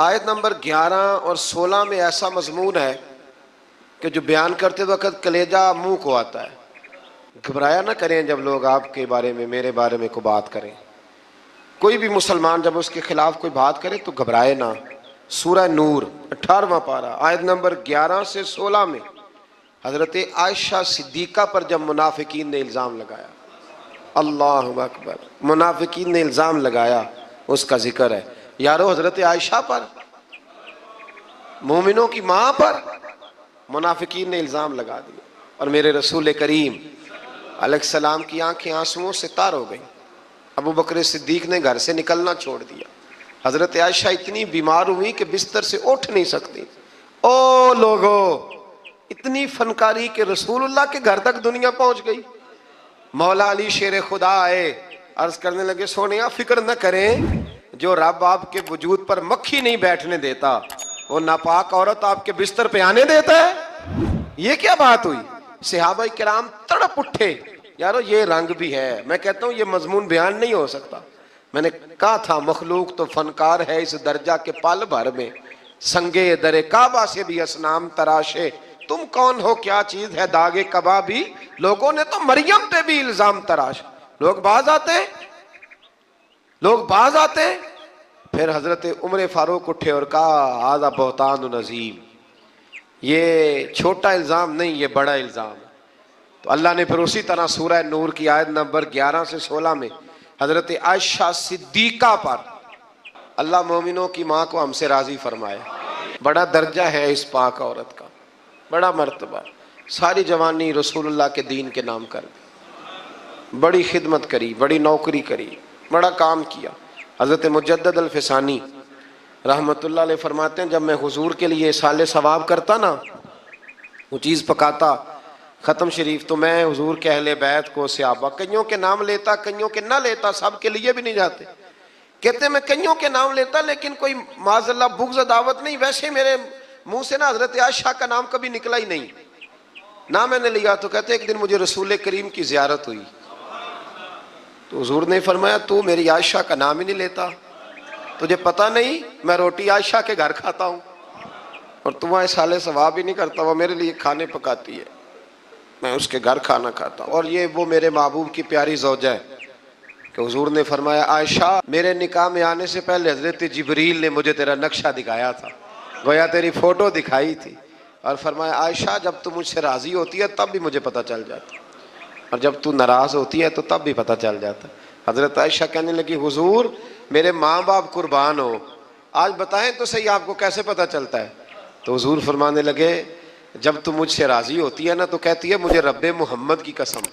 آیت نمبر 11 اور 16 میں ایسا مضمون ہے کہ جو بیان کرتے وقت کلیجہ منہ کو آتا ہے۔ گھبرایا نہ کریں جب لوگ آپ کے بارے میں میرے بارے میں کوئی بات کریں، کوئی بھی مسلمان جب اس کے خلاف کوئی بات کرے تو گھبرائے نہ۔ سورہ نور 18واں پارہ آیت نمبر 11 سے 16 میں حضرت عائشہ صدیقہ پر جب منافقین نے الزام لگایا، اللہ اکبر، منافقین نے الزام لگایا، اس کا ذکر ہے۔ یارو حضرت عائشہ پر، مومنوں کی ماں پر منافقین نے الزام لگا دیا، اور میرے رسول کریم علیہ السلام کی آنکھیں آنسوؤں سے تار ہو گئیں۔ ابو بکر صدیق نے گھر سے نکلنا چھوڑ دیا۔ حضرت عائشہ اتنی بیمار ہوئی کہ بستر سے اٹھ نہیں سکتی۔ او لوگو، اتنی فنکاری کہ رسول اللہ کے گھر تک دنیا پہنچ گئی۔ مولا علی شیر خدا آئے، عرض کرنے لگے سونیا فکر نہ کریں، جو رب آپ کے وجود پر مکھی نہیں بیٹھنے دیتا وہ ناپاک عورت آپ کے بستر پہ آنے دیتا ہے۔ یہ کیا بات ہوئی؟ صحابہ کرام تڑپ اٹھے، یارو یہ رنگ بھی ہے۔ میں کہتا ہوں یہ مضمون بیان نہیں ہو سکتا۔ میں نے کہا تھا مخلوق تو فنکار ہے اس درجہ کے پل بھر میں، سنگے در کعبہ سے بھی اصنام تراشے، تم کون ہو کیا چیز ہے داغے کبابی، لوگوں نے تو مریم پہ بھی الزام تراش۔ لوگ باز آتے ہیں، لوگ باز آتے ہیں۔ پھر حضرت عمر فاروق اٹھے اور کہا ھذا بہتان عظیم، یہ چھوٹا الزام نہیں، یہ بڑا الزام ہے۔ تو اللہ نے پھر اسی طرح سورہ نور کی آیت نمبر 11 سے 16 میں حضرت عائشہ صدیقہ پر، اللہ مومنوں کی ماں کو ہم سے راضی فرمائے۔ بڑا درجہ ہے اس پاک عورت کا، بڑا مرتبہ، ساری جوانی رسول اللہ کے دین کے نام کر دی، بڑی خدمت کری، بڑی نوکری کری، بڑا کام کیا۔ حضرت مجدد الفسانی رحمت اللہ علیہ فرماتے ہیں جب میں حضور کے لیے سال ثواب کرتا نا، وہ چیز پکاتا ختم شریف، تو میں حضور کے اہل بیت کو صحابہ کئیوں کے نام لیتا، کئیوں کے نہ لیتا، سب کے لیے بھی نہیں جاتے۔ کہتے ہیں میں کئیوں کے نام لیتا لیکن کوئی معاذ اللہ بغض دعوت نہیں، ویسے میرے منہ سے نا حضرت عائشہ کا نام کبھی نکلا ہی نہیں، نہ میں نے لیا۔ تو کہتے ایک دن مجھے رسول کریم کی زیارت ہوئی تو حضور نے فرمایا تو میری عائشہ کا نام ہی نہیں لیتا، تجھے پتہ نہیں میں روٹی عائشہ کے گھر کھاتا ہوں اور تو وہاں سال ثواب ہی نہیں کرتا، وہ میرے لیے کھانے پکاتی ہے، میں اس کے گھر کھانا کھاتا ہوں، اور یہ وہ میرے محبوب کی پیاری زوجہ ہے۔ کہ حضور نے فرمایا عائشہ میرے نکاح میں آنے سے پہلے حضرت جبریل نے مجھے تیرا نقشہ دکھایا تھا، گویا تیری فوٹو دکھائی تھی، اور فرمایا عائشہ جب تو مجھ سے راضی ہوتی ہے تب بھی مجھے پتہ چل جاتا، اور جب تو ناراض ہوتی ہے تو تب بھی پتہ چل جاتا۔ حضرت عائشہ کہنے لگی حضور میرے ماں باپ قربان ہو، آج بتائیں تو صحیح آپ کو کیسے پتہ چلتا ہے؟ تو حضور فرمانے لگے جب تو مجھ سے راضی ہوتی ہے نا تو کہتی ہے مجھے رب محمد کی قسم،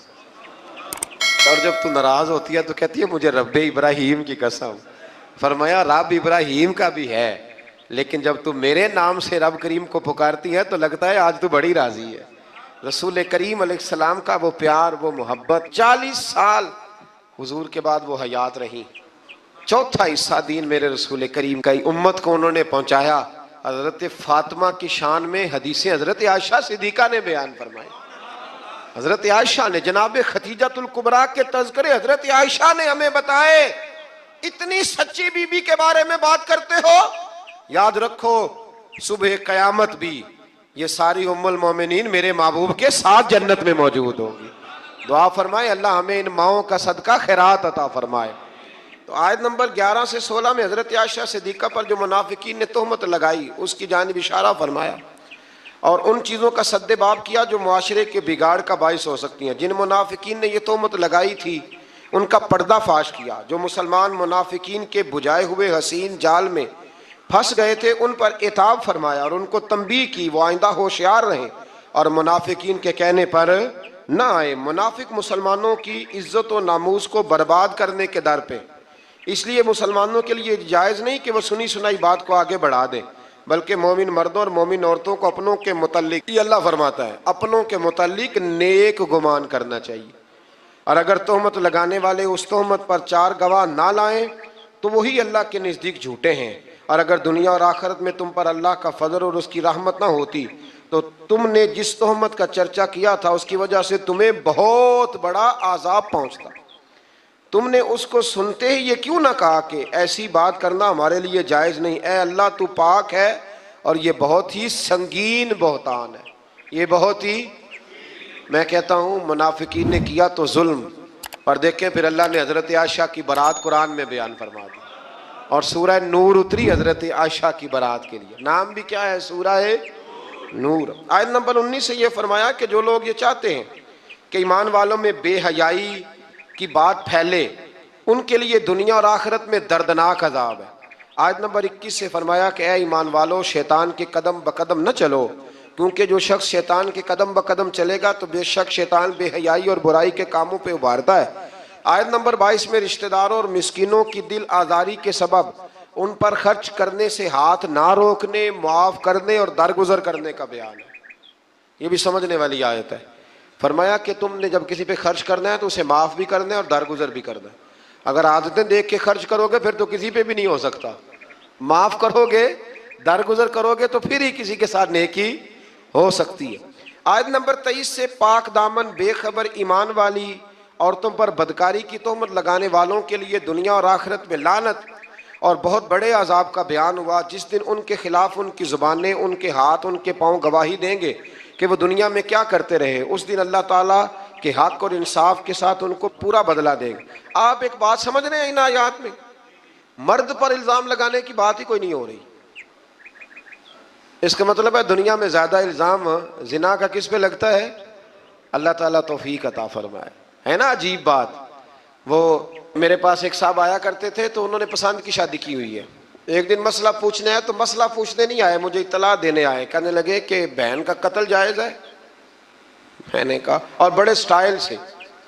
اور جب تو ناراض ہوتی ہے تو کہتی ہے مجھے رب ابراہیم کی قسم۔ فرمایا رب ابراہیم کا بھی ہے، لیکن جب تو میرے نام سے رب کریم کو پکارتی ہے تو لگتا ہے آج تو بڑی راضی ہے۔ رسول کریم علیہ السلام کا وہ پیار، وہ محبت، 40 سال حضور کے بعد وہ حیات رہی، چوتھا حصہ دین میرے رسول کریم کا ہی امت کو انہوں نے پہنچایا۔ حضرت فاطمہ کی شان میں حدیثیں حضرت عائشہ صدیقہ نے بیان فرمائی، حضرت عائشہ نے، جناب ختیجۃ الکبریٰ کے تذکرے حضرت عائشہ نے ہمیں بتائے۔ اتنی سچی بی بی کے بارے میں بات کرتے ہو، یاد رکھو صبح قیامت بھی یہ ساری ام المومنین میرے محبوب کے ساتھ جنت میں موجود ہوگی۔ دعا فرمائے اللہ ہمیں ان ماؤں کا صدقہ خیرات عطا فرمائے۔ تو آیت نمبر 11 سے 16 میں حضرت عائشہ صدیقہ پر جو منافقین نے تہمت لگائی اس کی جانب اشارہ فرمایا، اور ان چیزوں کا سد باب کیا جو معاشرے کے بگاڑ کا باعث ہو سکتی ہیں۔ جن منافقین نے یہ تہمت لگائی تھی ان کا پردہ فاش کیا۔ جو مسلمان منافقین کے بجھائے ہوئے حسین جال میں پھنس گئے تھے ان پر عتاب فرمایا اور ان کو تنبیہ کی وہ آئندہ ہوشیار رہیں اور منافقین کے کہنے پر نہ آئے۔ منافق مسلمانوں کی عزت و ناموس کو برباد کرنے کے در پہ، اس لیے مسلمانوں کے لیے جائز نہیں کہ وہ سنی سنائی بات کو آگے بڑھا دیں، بلکہ مومن مردوں اور مومن عورتوں کو اپنوں کے متعلق، یہ اللہ فرماتا ہے، اپنوں کے متعلق نیک گمان کرنا چاہیے، اور اگر تہمت لگانے والے اس تہمت پر 4 گواہ نہ لائیں تو وہی اللہ کے نزدیک جھوٹے ہیں، اور اگر دنیا اور آخرت میں تم پر اللہ کا فضل اور اس کی رحمت نہ ہوتی تو تم نے جس تہمت کا چرچا کیا تھا اس کی وجہ سے تمہیں بہت بڑا عذاب پہنچتا۔ تم نے اس کو سنتے ہی یہ کیوں نہ کہا کہ ایسی بات کرنا ہمارے لیے جائز نہیں؟ اے اللہ تو پاک ہے اور یہ بہت ہی سنگین بہتان ہے، یہ بہت ہی، میں کہتا ہوں منافقین نے کیا تو ظلم، اور دیکھیں پھر اللہ نے حضرت عائشہ کی برات قرآن میں بیان فرما دی، اور سورہ نور اتری حضرت عائشہ کی برات کے لیے، نام بھی کیا ہے؟ سورہ نور۔ آیت نمبر 19 سے یہ فرمایا کہ جو لوگ یہ چاہتے ہیں کہ ایمان والوں میں بے حیائی کی بات پھیلے، ان کے لیے دنیا اور آخرت میں دردناک عذاب ہے۔ آیت نمبر 21 سے فرمایا کہ اے ایمان والو شیطان کے قدم بقدم نہ چلو، کیونکہ جو شخص شیطان کے قدم بقدم چلے گا تو بے شک شیطان بے حیائی اور برائی کے کاموں پہ ابھارتا ہے۔ آیت نمبر 22 میں رشتہ داروں اور مسکینوں کی دل آزاری کے سبب ان پر خرچ کرنے سے ہاتھ نہ روکنے، معاف کرنے اور درگزر کرنے کا بیان ہے۔ یہ بھی سمجھنے والی آیت ہے۔ فرمایا کہ تم نے جب کسی پہ خرچ کرنا ہے تو اسے معاف بھی کرنا ہے اور درگزر بھی کرنا ہے۔ اگر عادتیں دیکھ کے خرچ کرو گے پھر تو کسی پہ بھی نہیں ہو سکتا، معاف کرو گے، درگزر کرو گے تو پھر ہی کسی کے ساتھ نیکی ہو سکتی ہے۔ آیت نمبر 23 سے پاک دامن بے خبر ایمان والی عورتوں پر بدکاری کی تہمت لگانے والوں کے لیے دنیا اور آخرت میں لعنت اور بہت بڑے عذاب کا بیان ہوا، جس دن ان کے خلاف ان کی زبانیں، ان کے ہاتھ، ان کے پاؤں گواہی دیں گے کہ وہ دنیا میں کیا کرتے رہے۔ اس دن اللہ تعالیٰ کے حق اور انصاف کے ساتھ ان کو پورا بدلہ دیں گے۔ آپ ایک بات سمجھ رہے ہیں ان آیات میں؟ مرد پر الزام لگانے کی بات ہی کوئی نہیں ہو رہی۔ اس کا مطلب ہے دنیا میں زیادہ الزام زنا کا کس پہ لگتا ہے؟ اللہ تعالیٰ توفیق عطا فرمائے۔ ہے نا عجیب بات؟ وہ میرے پاس ایک صاحب آیا کرتے تھے تو انہوں نے پسند کی شادی کی ہوئی ہے، ایک دن مسئلہ پوچھنے آئے تو مسئلہ پوچھنے نہیں آئے، مجھے اطلاع دینے آئے، کہنے لگے کہ بہن کا قتل جائز ہے؟ میں نے کہا، اور بڑے سٹائل سے،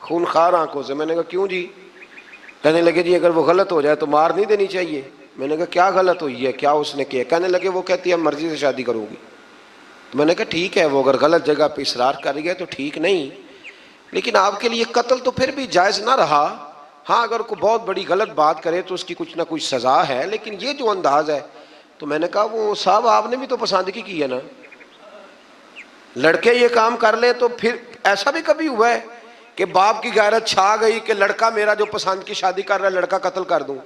خونخوار آنکھوں سے۔ میں نے کہا کیوں جی؟ کہنے لگے جی اگر وہ غلط ہو جائے تو مار نہیں دینی چاہیے۔ میں نے کہا کیا غلط ہوئی ہے، کیا اس نے کیا؟ کہنے لگے وہ کہتی ہے مرضی سے شادی کروں گی۔ تو میں نے کہا ٹھیک ہے، وہ اگر غلط جگہ پہ اصرار کر رہی ہے تو ٹھیک نہیں، لیکن آپ کے لیے قتل تو پھر بھی جائز نہ رہا۔ ہاں اگر کوئی بہت بڑی غلط بات کرے تو اس کی کچھ نہ کچھ سزا ہے، لیکن یہ جو انداز ہے، تو میں نے کہا وہ صاحب آپ نے بھی تو پسند کی ہے نا، لڑکے یہ کام کر لیں تو پھر ایسا بھی کبھی ہوا ہے کہ باپ کی غیرت چھا گئی کہ لڑکا میرا جو پسند کی شادی کر رہا ہے لڑکا قتل کر دوں؟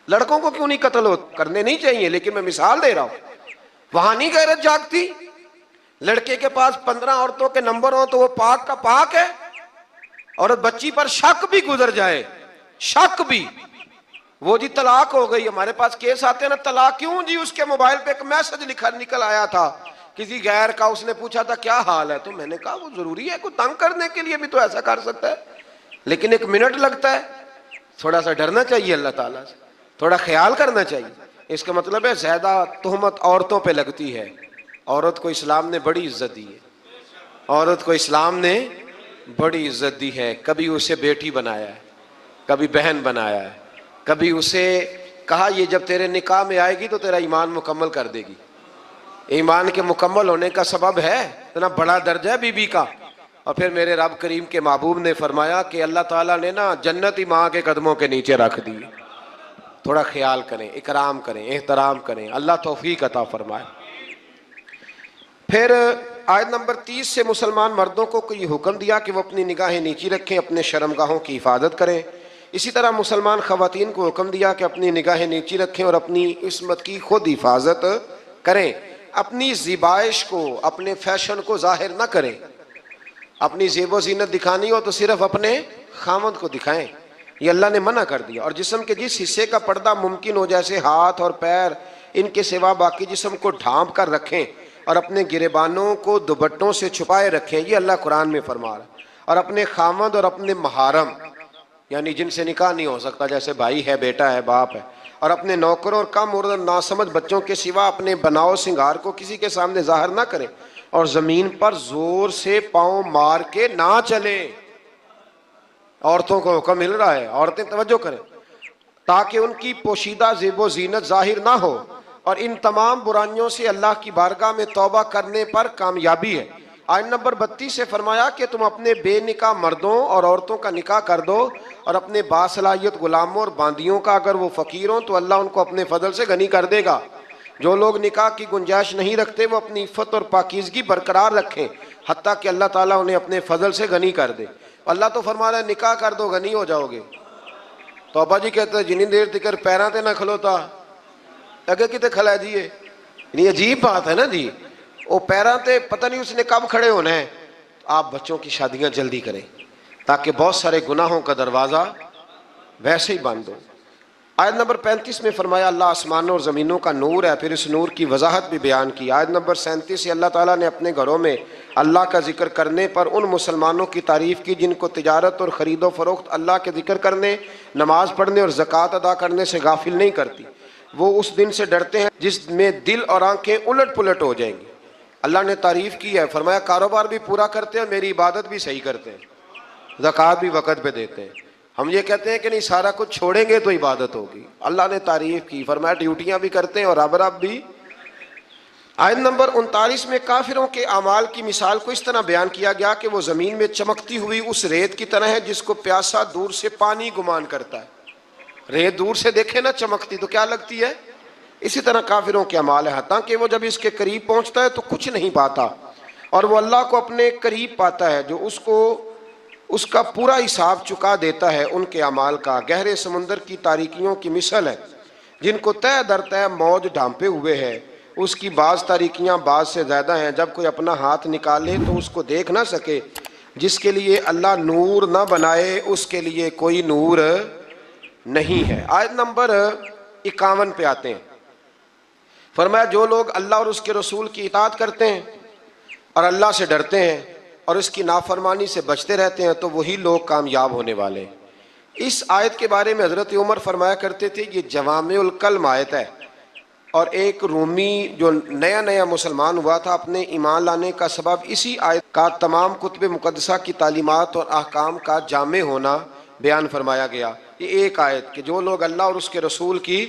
لڑکوں کو کیوں نہیں قتل کرنے نہیں چاہیے، لیکن میں مثال دے رہا ہوں، وہاں نہیں غیرت جاگتی؟ لڑکے کے پاس 15 عورتوں کے نمبر ہوں تو وہ پاک کا پاک ہے، اور بچی پر شک بھی گزر جائے، شک بھی، وہ جی طلاق ہو گئی، ہمارے پاس کیس آتے ہیں نا، طلاق کیوں جی؟ اس کے موبائل پہ ایک میسج نکل آیا تھا کسی غیر کا، اس نے پوچھا تھا کیا حال ہے، تو میں نے کہا وہ ضروری ہے، کوئی تنگ کرنے کے لیے بھی تو ایسا کر سکتا ہے، لیکن 1 منٹ لگتا ہے۔ تھوڑا سا ڈرنا چاہیے اللہ تعالیٰ سے، تھوڑا خیال کرنا چاہیے۔ اس کا مطلب ہے زیادہ تہمت عورتوں پہ لگتی ہے۔ عورت کو اسلام نے بڑی عزت دی ہے، عورت کو اسلام نے بڑی عزت دی ہے، کبھی اسے بیٹی بنایا ہے، کبھی بہن بنایا ہے، کبھی اسے کہا یہ جب تیرے نکاح میں آئے گی تو تیرا ایمان مکمل کر دے گی۔ ایمان کے مکمل ہونے کا سبب ہے اتنا بڑا درجہ ہے بی بی کا۔ اور پھر میرے رب کریم کے محبوب نے فرمایا کہ اللہ تعالیٰ نے نا جنت ہی ماں کے قدموں کے نیچے رکھ دی۔ تھوڑا خیال کریں، اکرام کریں، احترام کریں، اللہ توفیق عطا فرمائے۔ پھر آیت نمبر 30 سے مسلمان مردوں کو یہ حکم دیا کہ وہ اپنی نگاہیں نیچی رکھیں، اپنے شرمگاہوں کی حفاظت کریں۔ اسی طرح مسلمان خواتین کو حکم دیا کہ اپنی نگاہیں نیچی رکھیں اور اپنی عصمت کی خود حفاظت کریں، اپنی زیبائش کو، اپنے فیشن کو ظاہر نہ کریں۔ اپنی زیب و زینت دکھانی ہو تو صرف اپنے خاوند کو دکھائیں، یہ اللہ نے منع کر دیا۔ اور جسم کے جس حصے کا پردہ ممکن ہو جیسے ہاتھ اور پیر، ان کے سوا باقی جسم کو ڈھانپ کر رکھیں اور اپنے گریبانوں کو دوپٹوں سے چھپائے رکھیں، یہ اللہ قرآن میں فرما رہا ہے۔ اور اپنے خاوند اور اپنے محارم یعنی جن سے نکاح نہیں ہو سکتا، جیسے بھائی ہے، بیٹا ہے، باپ ہے، اور اپنے نوکروں اور کم عمر ناسمجھ بچوں کے سوا اپنے بناؤ سنگار کو کسی کے سامنے ظاہر نہ کریں، اور زمین پر زور سے پاؤں مار کے نہ چلیں۔ عورتوں کو حکم مل رہا ہے، عورتیں توجہ کریں، تاکہ ان کی پوشیدہ زیب و زینت ظاہر نہ ہو، اور ان تمام برائیوں سے اللہ کی بارگاہ میں توبہ کرنے پر کامیابی ہے۔ آیت نمبر 32 سے فرمایا کہ تم اپنے بے نکاح مردوں اور عورتوں کا نکاح کر دو، اور اپنے باصلاحیت غلاموں اور باندیوں کا، اگر وہ فقیر ہوں تو اللہ ان کو اپنے فضل سے غنی کر دے گا۔ جو لوگ نکاح کی گنجائش نہیں رکھتے وہ اپنی عفت اور پاکیزگی برقرار رکھیں، حتیٰ کہ اللہ تعالیٰ انہیں اپنے فضل سے غنی کر دے۔ اللہ تو فرما رہا ہے نکاح کر دو غنی ہو جاؤ گے، تو ابا جی کہتے ہیں جنی دیر تکر پیراں تے نہ کھلوتا اگے کتے کھلا جیے. یعنی عجیب بات ہے نا جی, وہ پیراں تے پتہ نہیں اس نے کب کھڑے ہونا ہے. آپ بچوں کی شادیاں جلدی کریں تاکہ بہت سارے گناہوں کا دروازہ ویسے ہی بند ہو. آیت نمبر 35 میں فرمایا اللہ آسمانوں اور زمینوں کا نور ہے, پھر اس نور کی وضاحت بھی بیان کی. آیت نمبر 37 سے اللہ تعالیٰ نے اپنے گھروں میں اللہ کا ذکر کرنے پر ان مسلمانوں کی تعریف کی جن کو تجارت اور خرید و فروخت اللہ کے ذکر کرنے, نماز پڑھنے اور زکوٰۃ ادا کرنے سے غافل نہیں کرتی. وہ اس دن سے ڈرتے ہیں جس میں دل اور آنکھیں الٹ پلٹ ہو جائیں گی. اللہ نے تعریف کی ہے, فرمایا کاروبار بھی پورا کرتے ہیں, میری عبادت بھی صحیح کرتے ہیں, زکوٰۃ بھی وقت پہ دیتے ہیں. ہم یہ کہتے ہیں کہ نہیں سارا کچھ چھوڑیں گے تو عبادت ہوگی. اللہ نے تعریف کی, فرمایا ڈیوٹیاں بھی کرتے ہیں اور رب رب بھی. آیت نمبر 39 میں کافروں کے اعمال کی مثال کو اس طرح بیان کیا گیا کہ وہ زمین میں چمکتی ہوئی اس ریت کی طرح ہے جس کو پیاسا دور سے پانی گمان کرتا ہے. ریت دور سے دیکھے نا چمکتی تو کیا لگتی ہے, اسی طرح کافروں کے اعمال ہے, حتیٰ کہ وہ جب اس کے قریب پہنچتا ہے تو کچھ نہیں پاتا اور وہ اللہ کو اپنے قریب پاتا ہے جو اس کا پورا حساب چکا دیتا ہے. ان کے اعمال کا گہرے سمندر کی تاریکیوں کی مثل ہے جن کو تہ در تہ موج ڈھانپے ہوئے ہے. اس کی بعض تاریکیاں بعض سے زیادہ ہیں, جب کوئی اپنا ہاتھ نکالے تو اس کو دیکھ نہ سکے. جس کے لیے اللہ نور نہ بنائے اس کے لیے کوئی نور نہیں ہے. آیت نمبر 51 پہ آتے ہیں, فرمایا جو لوگ اللہ اور اس کے رسول کی اطاعت کرتے ہیں اور اللہ سے ڈرتے ہیں اور اس کی نافرمانی سے بچتے رہتے ہیں تو وہی لوگ کامیاب ہونے والے ہیں. اس آیت کے بارے میں حضرت عمر فرمایا کرتے تھے یہ جوامع الکلم آیت ہے, اور ایک رومی جو نیا مسلمان ہوا تھا اپنے ایمان لانے کا سبب اسی آیت کا تمام کتب مقدسہ کی تعلیمات اور احکام کا جامع ہونا بیان فرمایا گیا. یہ ایک آیت کہ جو لوگ اللہ اور اس کے رسول کی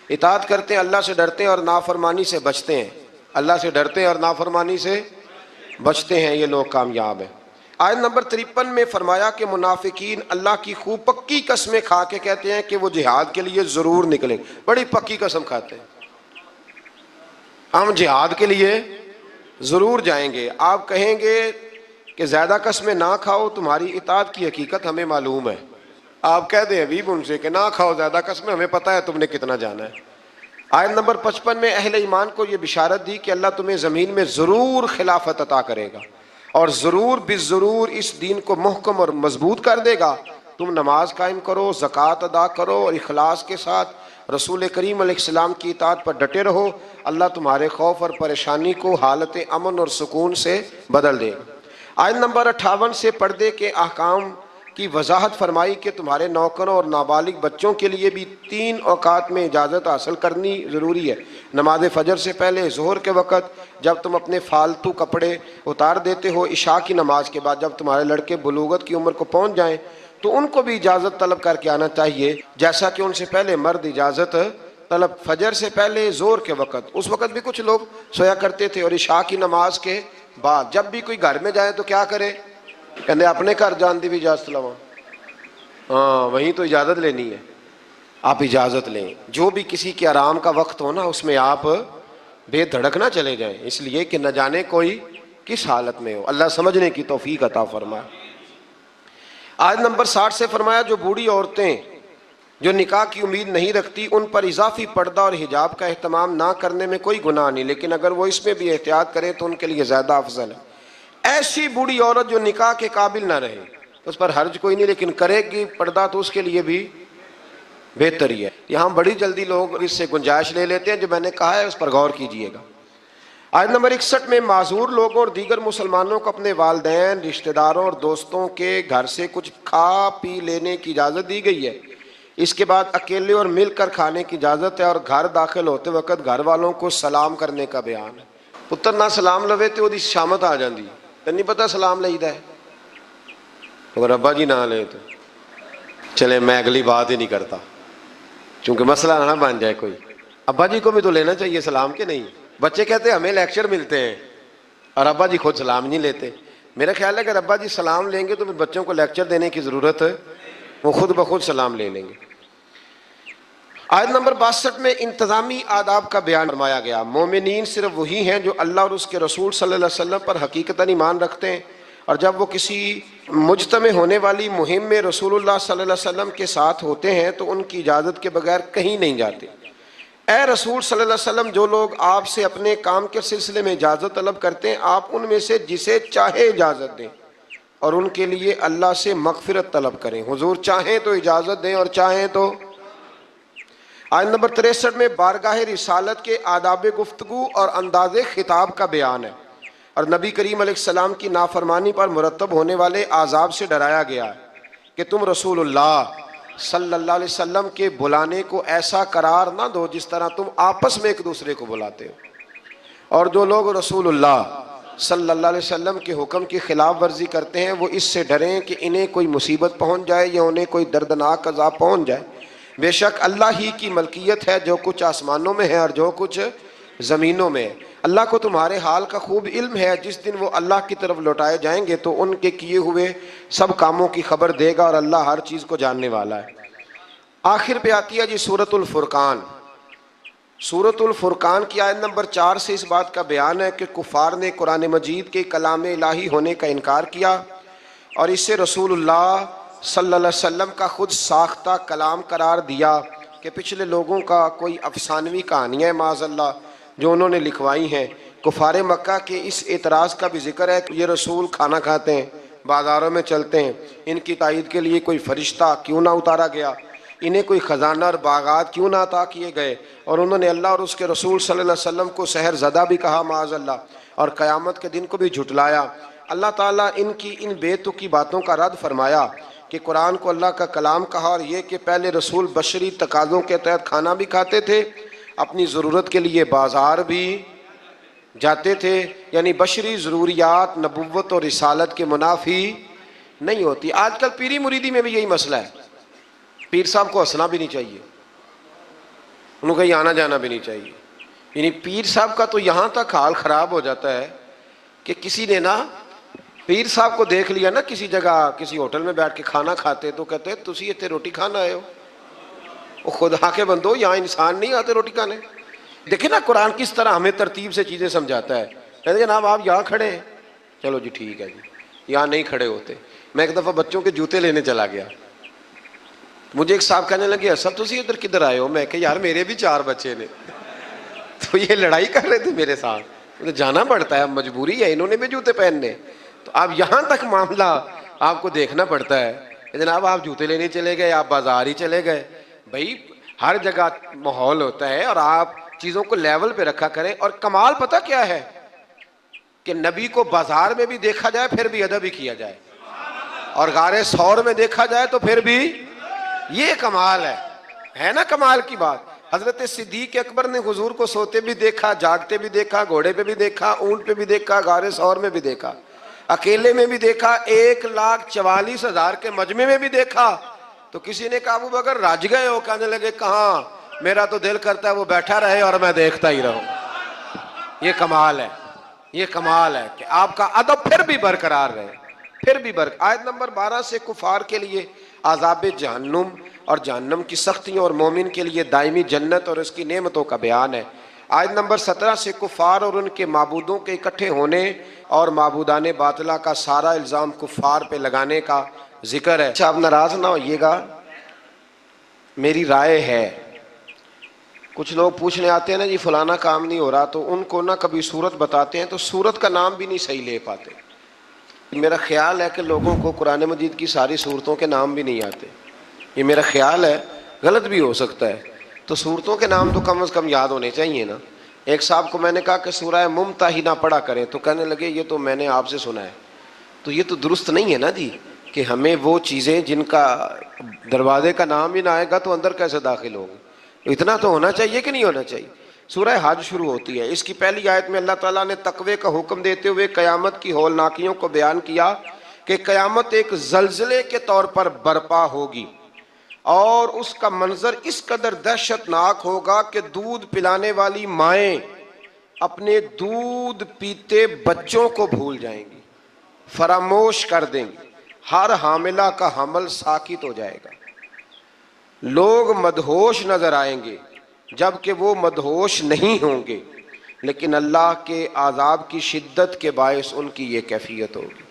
اطاعت کرتے ہیں, اللہ سے ڈرتے ہیں اور نافرمانی سے بچتے ہیں, اللہ سے ڈرتے ہیں اور نافرمانی سے بچتے ہیں, یہ لوگ کامیاب ہیں. آیت نمبر 53 میں فرمایا کہ منافقین اللہ کی خوب پکی قسمیں کھا کے کہتے ہیں کہ وہ جہاد کے لیے ضرور نکلیں. بڑی پکی قسم کھاتے ہیں, ہم جہاد کے لیے ضرور جائیں گے. آپ کہیں گے کہ زیادہ قسمیں نہ کھاؤ, تمہاری اطاعت کی حقیقت ہمیں معلوم ہے. آپ کہہ دیں حبیب ان سے کہ نہ کھاؤ زیادہ قسمیں, ہمیں پتہ ہے تم نے کتنا جانا ہے. آیت نمبر 55 میں اہل ایمان کو یہ بشارت دی کہ اللہ تمہیں زمین میں ضرور خلافت عطا کرے گا اور ضرور بالضرور اس دین کو محکم اور مضبوط کر دے گا. تم نماز قائم کرو, زکوٰۃ ادا کرو اور اخلاص کے ساتھ رسول کریم علیہ السلام کی اطاعت پر ڈٹے رہو. اللہ تمہارے خوف اور پریشانی کو حالت امن اور سکون سے بدل دے گا. آیت نمبر 58 سے پردے کے احکام کی وضاحت فرمائی کہ تمہارے نوکروں اور نابالغ بچوں کے لیے بھی 3 اوقات میں اجازت حاصل کرنی ضروری ہے. نماز فجر سے پہلے, ظہر کے وقت جب تم اپنے فالتو کپڑے اتار دیتے ہو, عشاء کی نماز کے بعد جب تمہارے لڑکے بلوغت کی عمر کو پہنچ جائیں تو ان کو بھی اجازت طلب کر کے آنا چاہیے جیسا کہ ان سے پہلے مرد اجازت طلب فجر سے پہلے, ظہر کے وقت, اس وقت بھی کچھ لوگ سویا کرتے تھے, اور عشاء کی نماز کے بعد جب بھی کوئی گھر میں جائے تو کیا کرے, کہتے اپنے گھر جان دی بھی اجازت لوا, ہاں وہیں تو اجازت لینی ہے, آپ اجازت لیں. جو بھی کسی کے آرام کا وقت ہو نا اس میں آپ بے دھڑک نہ چلے جائیں, اس لیے کہ نہ جانے کوئی کس حالت میں ہو. اللہ سمجھنے کی توفیق عطا فرمائے. آیت نمبر 60 سے فرمایا جو بوڑھی عورتیں جو نکاح کی امید نہیں رکھتی ان پر اضافی پردہ اور حجاب کا اہتمام نہ کرنے میں کوئی گناہ نہیں, لیکن اگر وہ اس میں بھی احتیاط کرے تو ان کے لیے زیادہ افضل ہے. ایسی بوڑھی عورت جو نکاح کے قابل نہ رہے اس پر حرج کوئی نہیں, لیکن کرے گی پردہ تو اس کے لیے بھی بہتر ہی ہے. یہاں بڑی جلدی لوگ اس سے گنجائش لے لیتے ہیں, جو میں نے کہا ہے اس پر غور کیجئے گا. آیت نمبر 61 میں معذور لوگوں اور دیگر مسلمانوں کو اپنے والدین, رشتہ داروں اور دوستوں کے گھر سے کچھ کھا پی لینے کی اجازت دی گئی ہے. اس کے بعد اکیلے اور مل کر کھانے کی اجازت ہے, اور گھر داخل ہوتے وقت گھر والوں کو سلام کرنے کا بیان ہے. پتر نہ سلام لوے تو وہ شامت آ جاندی, تو نہیں پتہ سلام لئیدا ہے, اگر ابا جی نہ لے تو چلے میں اگلی بات ہی نہیں کرتا, چونکہ مسئلہ نہ بن جائے کوئی. ابا جی کو بھی تو لینا چاہیے سلام, کے نہیں. بچے کہتے ہیں ہمیں لیکچر ملتے ہیں اور ابا جی خود سلام نہیں لیتے. میرا خیال ہے اگر ابا جی سلام لیں گے تو پھر بچوں کو لیکچر دینے کی ضرورت ہے, وہ خود بخود سلام لے لیں گے. آیت نمبر 62 میں انتظامی آداب کا بیان فرمایا گیا. مومنین صرف وہی ہیں جو اللہ اور اس کے رسول صلی اللہ علیہ وسلم پر حقیقتاً ایمان رکھتے ہیں اور جب وہ کسی مجتمع ہونے والی مہم میں رسول اللہ صلی اللہ علیہ وسلم کے ساتھ ہوتے ہیں تو ان کی اجازت کے بغیر کہیں نہیں جاتے۔ اے رسول صلی اللہ علیہ وسلم، جو لوگ آپ سے اپنے کام کے سلسلے میں اجازت طلب کرتے ہیں، آپ ان میں سے جسے چاہے اجازت دیں اور ان کے لیے اللہ سے مغفرت طلب کریں۔ حضور چاہیں تو اجازت دیں اور چاہیں تو۔ آیت نمبر 63 میں بارگاہ رسالت کے آداب گفتگو اور انداز خطاب کا بیان ہے، اور نبی کریم علیہ السلام کی نافرمانی پر مرتب ہونے والے عذاب سے ڈرایا گیا ہے کہ تم رسول اللہ صلی اللہ علیہ وسلم کے بلانے کو ایسا قرار نہ دو جس طرح تم آپس میں ایک دوسرے کو بلاتے ہو، اور جو لوگ رسول اللہ صلی اللہ علیہ وسلم کے حکم کی خلاف ورزی کرتے ہیں وہ اس سے ڈریں کہ انہیں کوئی مصیبت پہنچ جائے یا انہیں کوئی دردناک عذاب پہنچ جائے۔ بے شک اللہ ہی کی ملکیت ہے جو کچھ آسمانوں میں ہے اور جو کچھ زمینوں میں ہے۔ اللہ کو تمہارے حال کا خوب علم ہے، جس دن وہ اللہ کی طرف لوٹائے جائیں گے تو ان کے کیے ہوئے سب کاموں کی خبر دے گا، اور اللہ ہر چیز کو جاننے والا ہے۔ آخر پہ آتی ہے جی سورۃ الفرقان۔ سورۃ الفرقان کی آیت نمبر 4 سے اس بات کا بیان ہے کہ کفار نے قرآن مجید کے کلام الہی ہونے کا انکار کیا اور اسے رسول اللہ صلی اللہ علیہ وسلم کا خود ساختہ کلام قرار دیا کہ پچھلے لوگوں کا کوئی افسانوی کہانیاں معاذ اللہ جو انہوں نے لکھوائی ہیں۔ کفار مکہ کے اس اعتراض کا بھی ذکر ہے کہ یہ رسول کھانا کھاتے ہیں، بازاروں میں چلتے ہیں، ان کی تائید کے لیے کوئی فرشتہ کیوں نہ اتارا گیا، انہیں کوئی خزانہ اور باغات کیوں نہ عطا کیے گئے، اور انہوں نے اللہ اور اس کے رسول صلی اللہ علیہ وسلم کو سحر زدہ بھی کہا معاذ اللہ، اور قیامت کے دن کو بھی جھٹلایا۔ اللہ تعالیٰ ان کی ان بے تکی باتوں کا رد فرمایا کہ قرآن کو اللہ کا کلام کہا، اور یہ کہ پہلے رسول بشری تقاضوں کے تحت کھانا بھی کھاتے تھے، اپنی ضرورت کے لیے بازار بھی جاتے تھے، یعنی بشری ضروریات نبوت اور رسالت کے منافی نہیں ہوتی۔ آج کل پیری مریدی میں بھی یہی مسئلہ ہے، پیر صاحب کو ہنسنا بھی نہیں چاہیے، انہوں کہیں آنا جانا بھی نہیں چاہیے، یعنی پیر صاحب کا تو یہاں تک حال خراب ہو جاتا ہے کہ کسی نے نا پیر صاحب کو دیکھ لیا نا کسی جگہ کسی ہوٹل میں بیٹھ کے کھانا کھاتے تو کہتے ہیں تسی اتنے روٹی کھانا آئے ہو، وہ خدا کے بندو یہاں انسان نہیں آتے روٹی کھانے۔ دیکھیں نا قرآن کس طرح ہمیں ترتیب سے چیزیں سمجھاتا ہے، کہتے ہیں جناب آپ یہاں کھڑے ہیں، چلو جی ٹھیک ہے جی، یہاں نہیں کھڑے ہوتے۔ میں ایک دفعہ بچوں کے جوتے لینے چلا گیا، مجھے ایک صاحب کہنے لگے سب تسی ادھر کدھر آئے ہو؟ میں کہ یار میرے بھی 4 بچے نے، تو یہ لڑائی کر رہے تھے میرے ساتھ، جانا پڑتا ہے، مجبوری ہے، انہوں نے بھی جوتے پہننے، تو اب یہاں تک معاملہ آپ کو دیکھنا پڑتا ہے۔ جناب آپ جوتے لینے چلے گئے، آپ بازار ہی چلے گئے، بھائی ہر جگہ ماحول ہوتا ہے اور آپ چیزوں کو لیول پہ رکھا کریں۔ اور کمال پتہ کیا ہے کہ نبی کو بازار میں بھی دیکھا جائے پھر بھی ادب ہی کیا جائے، اور غار ثور میں دیکھا جائے تو پھر بھی، یہ کمال ہے نا کمال کی بات۔ حضرت صدیق اکبر نے حضور کو سوتے بھی دیکھا، جاگتے بھی دیکھا، گھوڑے پہ بھی دیکھا، اونٹ پہ بھی دیکھا، غار ثور میں بھی دیکھا، اکیلے میں بھی دیکھا، 1,44,000 کے مجمع میں بھی دیکھا۔ تو کسی نے کہا ابو بکر رج گئے ہو؟ کہنے لگے کہاں، میرا تو دل کرتا ہے وہ بیٹھا رہے اور میں دیکھتا ہی رہوں۔ یہ کمال ہے، یہ کمال ہے کہ آپ کا ادب پھر بھی برقرار رہے، پھر بھی آیت نمبر 12 سے کفار کے لیے عذاب جہنم اور جہنم کی سختیوں اور مومن کے لیے دائمی جنت اور اس کی نعمتوں کا بیان ہے۔ آیت نمبر 17 سے کفار اور ان کے معبودوں کے اکٹھے ہونے اور معبودان باطلہ کا سارا الزام کفار پہ لگانے کا ذکر ہے۔ آپ ناراض نہ ہوئیے گا، میری رائے ہے، کچھ لوگ پوچھنے آتے ہیں نا جی فلانا کام نہیں ہو رہا، تو ان کو نہ کبھی سورت بتاتے ہیں تو سورت کا نام بھی نہیں صحیح لے پاتے۔ میرا خیال ہے کہ لوگوں کو قرآن مجید کی ساری صورتوں کے نام بھی نہیں آتے، یہ میرا خیال ہے، غلط بھی ہو سکتا ہے، تو صورتوں کے نام تو کم از کم یاد ہونے چاہیے نا۔ ایک صاحب کو میں نے کہا کہ سورہ ممتحنہ پڑھا کریں، تو کہنے لگے یہ تو میں نے آپ سے سنا ہے، تو یہ تو درست نہیں ہے نا جی، کہ ہمیں وہ چیزیں جن کا دروازے کا نام ہی نہ آئے گا تو اندر کیسے داخل ہوگی، اتنا تو ہونا چاہیے کہ نہیں ہونا چاہیے۔ سورہ حج شروع ہوتی ہے، اس کی پہلی آیت میں اللہ تعالیٰ نے تقوی کا حکم دیتے ہوئے قیامت کی ہولناکیوں کو بیان کیا کہ قیامت ایک زلزلے کے طور پر برپا ہوگی، اور اس کا منظر اس قدر دہشت ناک ہوگا کہ دودھ پلانے والی مائیں اپنے دودھ پیتے بچوں کو بھول جائیں گی، فراموش کر دیں گی، ہر حاملہ کا حمل ساکت ہو جائے گا، لوگ مدہوش نظر آئیں گے جبکہ وہ مدہوش نہیں ہوں گے، لیکن اللہ کے عذاب کی شدت کے باعث ان کی یہ کیفیت ہوگی۔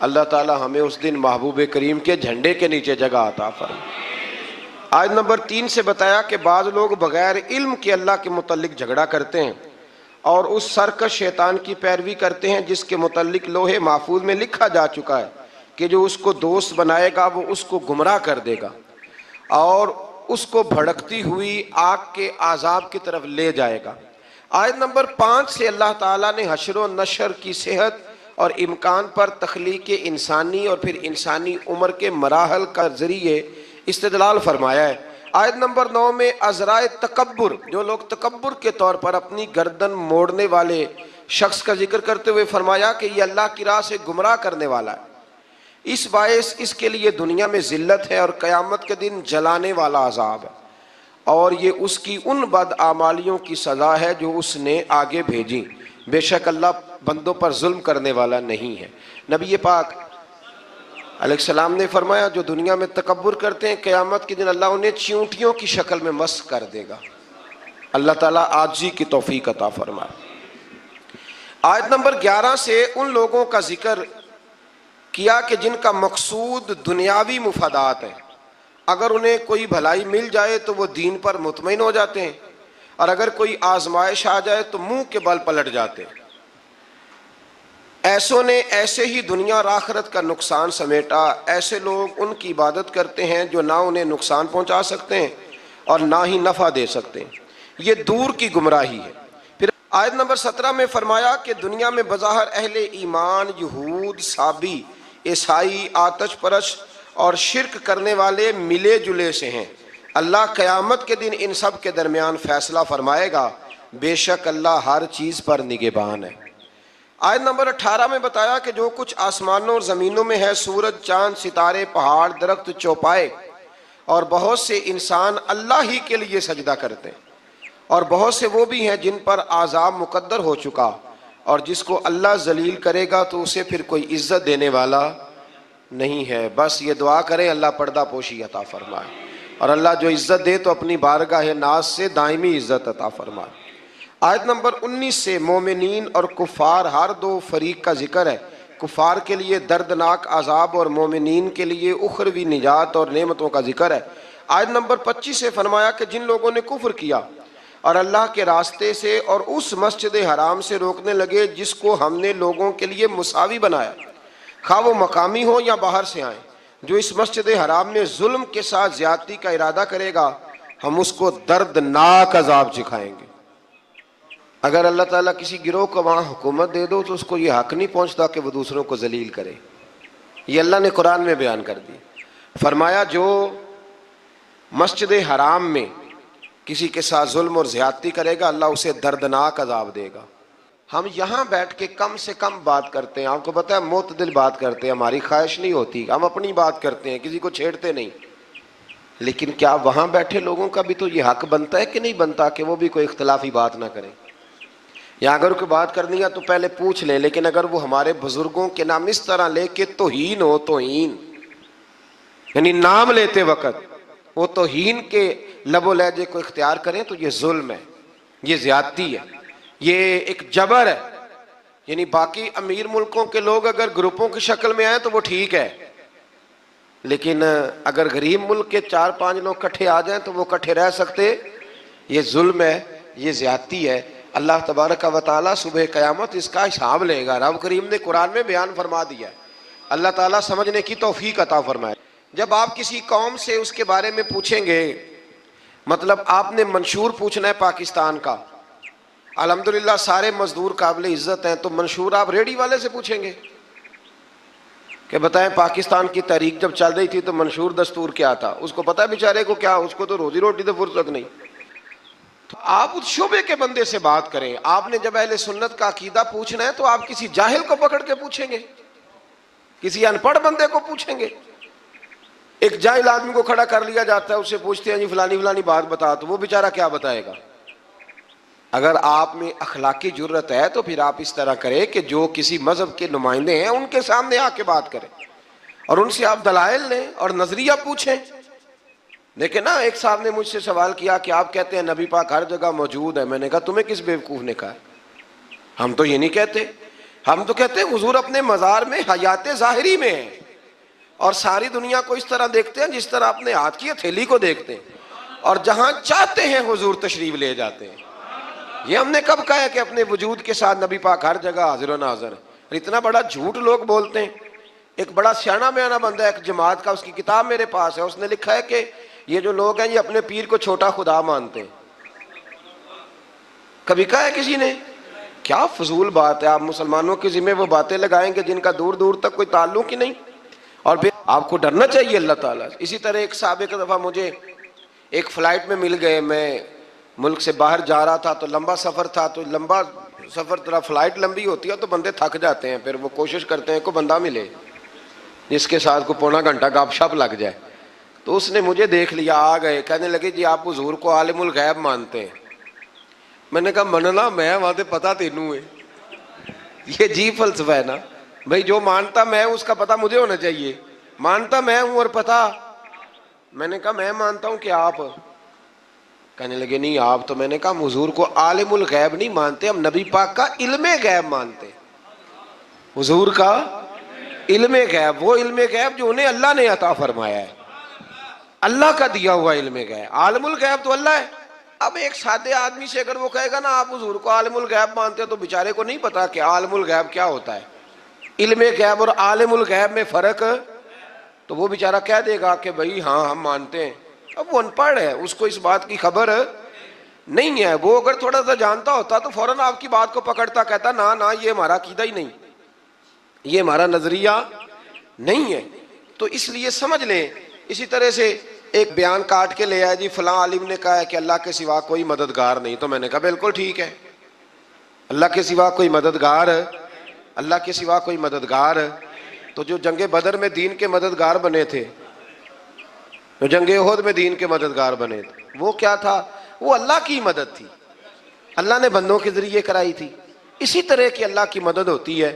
اللہ تعالی ہمیں اس دن محبوب کریم کے جھنڈے کے نیچے جگہ عطا فرمائے۔ آیت نمبر 3 سے بتایا کہ بعض لوگ بغیر علم کے اللہ کے متعلق جھگڑا کرتے ہیں اور اس سرکش شیطان کی پیروی کرتے ہیں جس کے متعلق لوح محفوظ میں لکھا جا چکا ہے کہ جو اس کو دوست بنائے گا وہ اس کو گمراہ کر دے گا اور اس کو بھڑکتی ہوئی آگ کے عذاب کی طرف لے جائے گا۔ آیت نمبر 5 سے اللہ تعالیٰ نے حشر و نشر کی صحت اور امکان پر تخلیق انسانی اور پھر انسانی عمر کے مراحل کا ذریعے استدلال فرمایا ہے۔ آیت نمبر 9 میں عذرائے تکبر، جو لوگ تکبر کے طور پر اپنی گردن موڑنے والے شخص کا ذکر کرتے ہوئے فرمایا کہ یہ اللہ کی راہ سے گمراہ کرنے والا ہے، اس باعث اس کے لیے دنیا میں ذلت ہے اور قیامت کے دن جلانے والا عذاب ہے، اور یہ اس کی ان بدعمالیوں کی سزا ہے جو اس نے آگے بھیجی، بے شک اللہ بندوں پر ظلم کرنے والا نہیں ہے۔ نبی پاک علیہ السلام نے فرمایا جو دنیا میں تکبر کرتے ہیں قیامت کے دن اللہ انہیں چیونٹیوں کی شکل میں مسخ کر دے گا۔ اللہ تعالیٰ عاجزی کی توفیق عطا فرمائے۔ آیت نمبر 11 سے ان لوگوں کا ذکر کیا کہ جن کا مقصود دنیاوی مفادات ہیں، اگر انہیں کوئی بھلائی مل جائے تو وہ دین پر مطمئن ہو جاتے ہیں، اور اگر کوئی آزمائش آ جائے تو منہ کے بل پلٹ جاتے ہیں۔ ایسوں نے ایسے ہی دنیا اور آخرت کا نقصان سمیٹا، ایسے لوگ ان کی عبادت کرتے ہیں جو نہ انہیں نقصان پہنچا سکتے ہیں اور نہ ہی نفع دے سکتے ہیں، یہ دور کی گمراہی ہے۔ پھر آیت نمبر 17 میں فرمایا کہ دنیا میں بظاہر اہل ایمان، یہود، صابی، عیسائی، آتش پرست اور شرک کرنے والے ملے جلے سے ہیں، اللہ قیامت کے دن ان سب کے درمیان فیصلہ فرمائے گا، بے شک اللہ ہر چیز پر نگہبان ہے۔ آیت نمبر 18 میں بتایا کہ جو کچھ آسمانوں اور زمینوں میں ہے، سورج، چاند، ستارے، پہاڑ، درخت، چوپائے اور بہت سے انسان اللہ ہی کے لیے سجدہ کرتے ہیں، اور بہت سے وہ بھی ہیں جن پر عذاب مقدر ہو چکا، اور جس کو اللہ ذلیل کرے گا تو اسے پھر کوئی عزت دینے والا نہیں ہے۔ بس یہ دعا کریں اللہ پردہ پوشی عطا فرمائے، اور اللہ جو عزت دے تو اپنی بارگاہ ناز سے دائمی عزت عطا فرمائے۔ آیت نمبر 19 سے مومنین اور کفار ہر دو فریق کا ذکر ہے، کفار کے لیے دردناک عذاب اور مومنین کے لیے اخروی نجات اور نعمتوں کا ذکر ہے۔ آیت نمبر 25 سے فرمایا کہ جن لوگوں نے کفر کیا اور اللہ کے راستے سے اور اس مسجد حرام سے روکنے لگے جس کو ہم نے لوگوں کے لیے مساوی بنایا، خواہ وہ مقامی ہو یا باہر سے آئیں، جو اس مسجد حرام میں ظلم کے ساتھ زیادتی کا ارادہ کرے گا ہم اس کو دردناک عذاب چکھائیں گے۔ اگر اللہ تعالیٰ کسی گروہ کو وہاں حکومت دے دو تو اس کو یہ حق نہیں پہنچتا کہ وہ دوسروں کو ذلیل کرے، یہ اللہ نے قرآن میں بیان کر دی۔ فرمایا جو مسجد حرام میں کسی کے ساتھ ظلم اور زیادتی کرے گا اللہ اسے دردناک عذاب دے گا۔ ہم یہاں بیٹھ کے کم سے کم بات کرتے ہیں، آپ کو پتہ ہے معتدل بات کرتے ہیں، ہماری خواہش نہیں ہوتی، ہم اپنی بات کرتے ہیں، کسی کو چھیڑتے نہیں، لیکن کیا وہاں بیٹھے لوگوں کا بھی تو یہ حق بنتا ہے کہ نہیں بنتا کہ وہ بھی کوئی اختلافی بات نہ کریں؟ یا اگر کوئی بات کرنی ہے تو پہلے پوچھ لیں، لیکن اگر وہ ہمارے بزرگوں کے نام اس طرح لے کے توہین ہو، توہین یعنی نام لیتے وقت وہ توہین کے لب و لہجے کو اختیار کریں تو یہ ظلم ہے، یہ زیادتی ہے، یہ ایک جبر ہے۔ یعنی باقی امیر ملکوں کے لوگ اگر گروپوں کی شکل میں آئیں تو وہ ٹھیک ہے، لیکن اگر غریب ملک کے 4-5 لوگ کٹھے آ جائیں تو وہ کٹھے رہ سکتے، یہ ظلم ہے، یہ زیادتی ہے۔ اللہ تبارک و تعالیٰ صبح قیامت اس کا حساب لے گا، رب کریم نے قرآن میں بیان فرما دیا ہے۔ اللہ تعالیٰ سمجھنے کی توفیق عطا فرمائے۔ جب آپ کسی قوم سے اس کے بارے میں پوچھیں گے، مطلب آپ نے منشور پوچھنا ہے پاکستان کا، الحمدللہ سارے مزدور قابل عزت ہیں، تو منشور آپ ریڈی والے سے پوچھیں گے کہ بتائیں پاکستان کی تحریک جب چل رہی تھی تو منشور دستور کیا تھا؟ اس کو پتہ ہے بیچارے کو کیا، اس کو تو روزی روٹی تو فرصت نہیں۔ تو آپ اس شعبے کے بندے سے بات کریں۔ آپ نے جب اہل سنت کا عقیدہ پوچھنا ہے تو آپ کسی جاہل کو پکڑ کے پوچھیں گے، کسی ان پڑھ بندے کو پوچھیں گے؟ ایک جاہل آدمی کو کھڑا کر لیا جاتا ہے، اسے پوچھتے ہیں جی فلانی فلانی بات بتا، تو وہ بیچارہ کیا بتائے گا؟ اگر آپ میں اخلاقی جرت ہے تو پھر آپ اس طرح کریں کہ جو کسی مذہب کے نمائندے ہیں ان کے سامنے آ کے بات کریں اور ان سے آپ دلائل لیں اور نظریہ پوچھیں۔ دیکھیں نا، ایک صاحب نے مجھ سے سوال کیا کہ آپ کہتے ہیں نبی پاک ہر جگہ موجود ہے، میں نے کہا تمہیں کس بیوقوف نے کہا؟ ہم تو یہ نہیں کہتے، ہم تو کہتے ہیں حضور اپنے مزار میں حیات ظاہری میں ہیں، اور ساری دنیا کو اس طرح دیکھتے ہیں جس طرح اپنے ہاتھ کی ہتھیلی کو دیکھتے ہیں، اور جہاں چاہتے ہیں حضور تشریف لے جاتے ہیں۔ یہ ہم نے کب کہا ہے کہ اپنے وجود کے ساتھ نبی پاک ہر جگہ حاضر و ناظر ہے؟ اتنا بڑا جھوٹ لوگ بولتے ہیں۔ ایک بڑا سیاںا بیانہ بندہ ہے ایک جماعت کا، اس کی کتاب میرے پاس ہے، اس نے لکھا ہے کہ یہ جو لوگ ہیں یہ اپنے پیر کو چھوٹا خدا مانتے ہیں۔ کبھی کہا ہے کسی نے؟ کیا فضول بات ہے، آپ مسلمانوں کے ذمہ وہ باتیں لگائیں گے جن کا دور دور تک کوئی تعلق ہی نہیں۔ اور پھر آپ کو ڈرنا چاہیے اللہ تعالیٰ سے۔ اسی طرح ایک سابق دفعہ مجھے ایک فلائٹ میں مل گئے، میں ملک سے باہر جا رہا تھا تو لمبا سفر تھا، تو لمبا سفر طرح فلائٹ لمبی ہوتی ہے تو بندے تھک جاتے ہیں، پھر وہ کوشش کرتے ہیں کوئی بندہ ملے جس کے ساتھ کو پونا گھنٹہ گپ شپ لگ جائے۔ تو اس نے مجھے دیکھ لیا، آ گئے، کہنے لگے جی آپ حضور کو عالم الغیب مانتے ہیں؟ میں نے کہا مننا میں وہاں تے پتہ تینوں ہے۔ یہ جی فلسفہ ہے نا بھائی، جو مانتا میں اس کا پتہ مجھے ہونا چاہیے، مانتا میں ہوں اور پتہ۔ میں نے کہا میں مانتا ہوں کہ آپ، کہنے لگے نہیں آپ تو۔ میں نے کہا ہم حضور کو عالم الغیب نہیں مانتے، ہم نبی پاک کا علم غیب مانتے ہیں۔ حضور کا علم غیب، وہ علم غیب جو انہیں اللہ نے عطا فرمایا ہے، اللہ کا دیا ہوا علم غیب۔ عالم الغیب تو اللہ ہے۔ اب ایک سادے آدمی سے اگر وہ کہے گا نا آپ حضور کو عالم الغیب مانتے ہیں، تو بیچارے کو نہیں پتا کہ عالم الغیب کیا ہوتا ہے، علم غیب اور عالم الغیب میں فرق، تو وہ بیچارہ کہہ دے گا کہ بھائی ہاں ہم مانتے ہیں۔ اب وہ ان پڑھ ہے، اس کو اس بات کی خبر نہیں ہے۔ وہ اگر تھوڑا سا جانتا ہوتا تو فوراً آپ کی بات کو پکڑتا، کہتا نا نا یہ ہمارا عقیدہ ہی نہیں، یہ ہمارا نظریہ نہیں ہے۔ تو اس لیے سمجھ لیں۔ اسی طرح سے ایک بیان کاٹ کے لے آیا جی فلاں عالم نے کہا ہے کہ اللہ کے سوا کوئی مددگار نہیں، تو میں نے کہا بالکل ٹھیک ہے، اللہ کے سوا کوئی مددگار، اللہ کے سوا کوئی مددگار۔ تو جو جنگ بدر میں دین کے مددگار بنے تھے، جو جنگ احد میں دین کے مددگار بنے تھے، وہ کیا تھا؟ وہ اللہ کی مدد تھی، اللہ نے بندوں کے ذریعے کرائی تھی۔ اسی طرح کی اللہ کی مدد ہوتی ہے۔